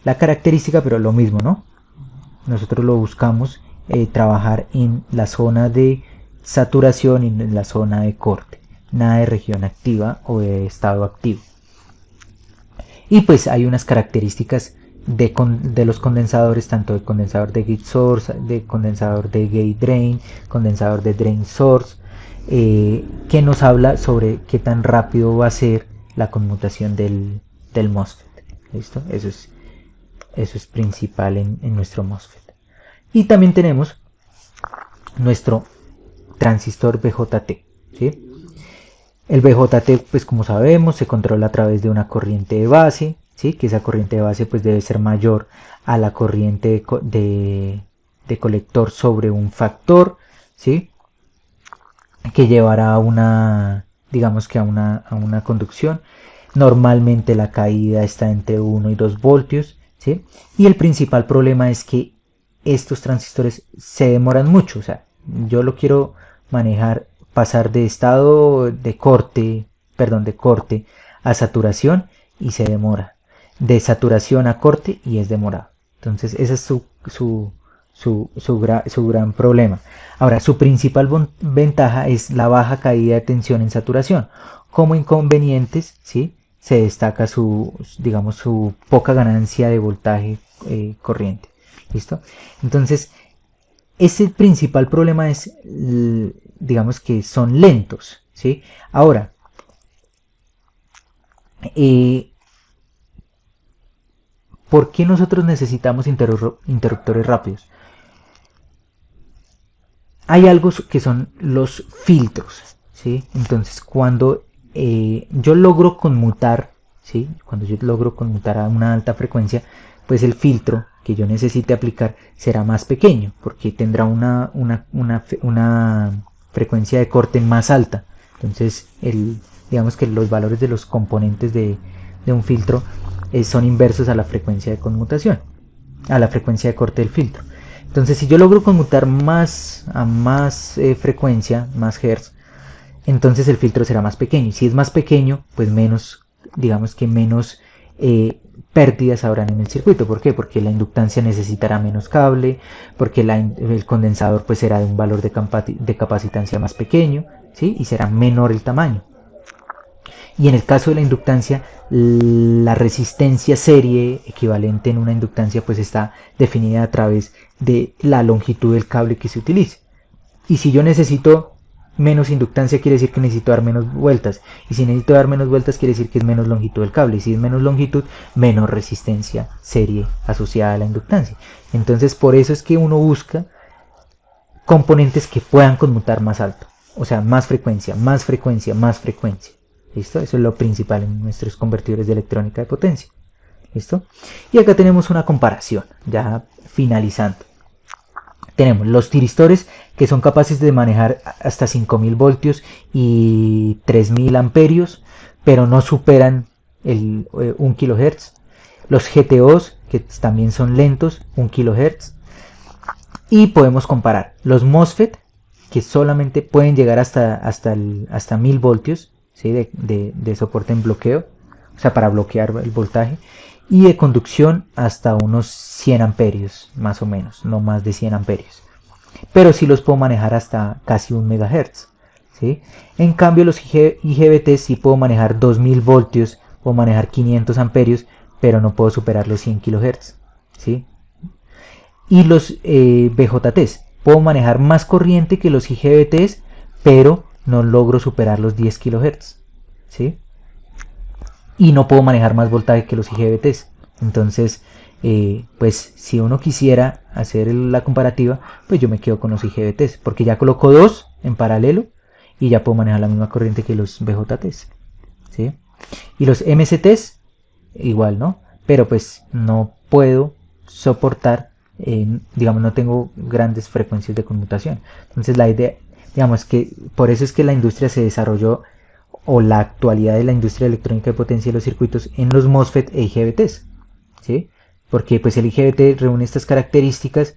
La característica, pero lo mismo, ¿no? Nosotros lo buscamos trabajar en la zona de saturación y en la zona de corte. Nada de región activa o de estado activo. Y pues hay unas características de los condensadores, tanto de condensador de gate source, de condensador de gate drain, condensador de drain source, que nos habla sobre qué tan rápido va a ser la conmutación del MOSFET. ¿Listo? Eso es principal en nuestro MOSFET. Y también tenemos nuestro transistor BJT, ¿sí? El BJT, pues como sabemos, se controla a través de una corriente de base, ¿sí? Que esa corriente de base pues debe ser mayor a la corriente de colector sobre un factor, ¿sí? Que llevará a una, digamos que a una conducción. Normalmente la caída está entre 1 y 2 voltios, ¿sí? Y el principal problema es que estos transistores se demoran mucho. O sea, yo lo quiero manejar, pasar de estado de corte a saturación y se demora. De saturación a corte y es demorado. Entonces ese es su gran problema. Ahora, su principal ventaja es la baja caída de tensión en saturación. Como inconvenientes, ¿sí? Se destaca su poca ganancia de voltaje corriente. ¿Listo? Entonces, ese principal problema es, digamos que son lentos, ¿sí? Ahora, ¿por qué nosotros necesitamos interruptores rápidos? Hay algo que son los filtros, ¿sí? Entonces, cuando yo logro conmutar, ¿sí? Cuando yo logro conmutar a una alta frecuencia, pues el filtro que yo necesite aplicar será más pequeño, porque tendrá una frecuencia de corte más alta. Entonces, digamos que los valores de los componentes de un filtro son inversos a la frecuencia de conmutación, a la frecuencia de corte del filtro. Entonces, si yo logro conmutar a más frecuencia, más hertz, entonces el filtro será más pequeño. Y si es más pequeño, pues menos, digamos que menos pérdidas habrán en el circuito. ¿Por qué? Porque la inductancia necesitará menos cable, porque el condensador pues será de un valor de capacitancia más pequeño, ¿sí? Y será menor el tamaño. Y en el caso de la inductancia, la resistencia serie equivalente en una inductancia pues está definida a través de la longitud del cable que se utilice. Y si yo necesito menos inductancia, quiere decir que necesito dar menos vueltas. Y si necesito dar menos vueltas, quiere decir que es menos longitud del cable. Y si es menos longitud, menos resistencia serie asociada a la inductancia. Entonces, por eso es que uno busca componentes que puedan conmutar más alto. O sea, más frecuencia, más frecuencia, más frecuencia. ¿Listo? Eso es lo principal en nuestros convertidores de electrónica de potencia. ¿Listo? Y acá tenemos una comparación, ya finalizando. Tenemos los tiristores que son capaces de manejar hasta 5000 voltios y 3000 amperios, pero no superan el 1 kHz. Los GTOs, que también son lentos, 1 kHz. Y podemos comparar los MOSFET, que solamente pueden llegar hasta 1000 voltios, ¿sí? de soporte en bloqueo. O o sea, para bloquear el voltaje, y de conducción hasta unos 100 amperios, más o menos, no más de 100 amperios. Pero sí los puedo manejar hasta casi 1 MHz, ¿sí? En cambio los IGBT sí puedo manejar 2000 voltios, puedo manejar 500 amperios, pero no puedo superar los 100 kHz, ¿sí? Y los BJTs, puedo manejar más corriente que los IGBTs, pero no logro superar los 10 kHz, ¿sí? Y no puedo manejar más voltaje que los IGBTs. Entonces, pues si uno quisiera hacer la comparativa, pues yo me quedo con los IGBTs, porque ya coloco dos en paralelo y ya puedo manejar la misma corriente que los BJTs, ¿sí? Y los MCTs, igual, ¿no? Pero pues no puedo soportar, digamos, no tengo grandes frecuencias de conmutación. Entonces la idea, digamos que por eso es que la industria se desarrolló, o la actualidad de la industria electrónica de potencia de los circuitos, en los MOSFET e IGBTs, ¿sí? Porque pues el IGBT reúne estas características,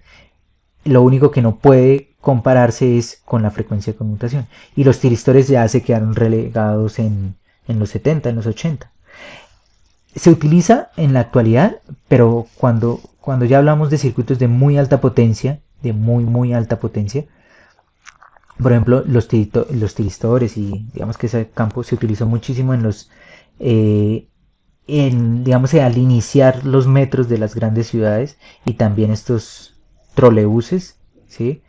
lo único que no puede compararse es con la frecuencia de conmutación, y los tiristores ya se quedaron relegados en los 70, en los 80. Se utiliza en la actualidad, pero cuando ya hablamos de circuitos de muy alta potencia, de muy alta potencia, por ejemplo, los tiristores, y digamos que ese campo se utilizó muchísimo en los, digamos, al iniciar los metros de las grandes ciudades, y también estos trolebuses, ¿sí?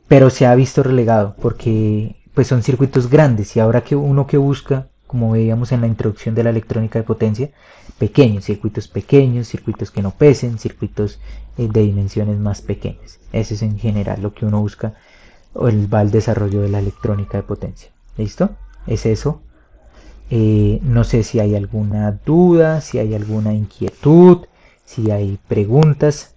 Pero se ha visto relegado porque pues son circuitos grandes, y ahora que uno que busca, como veíamos en la introducción de la electrónica de potencia, circuitos pequeños, circuitos que no pesen, circuitos de dimensiones más pequeñas. Eso es en general lo que uno busca, o va el desarrollo de la electrónica de potencia. ¿Listo? Es eso. No sé si hay alguna duda, si hay alguna inquietud, si hay preguntas.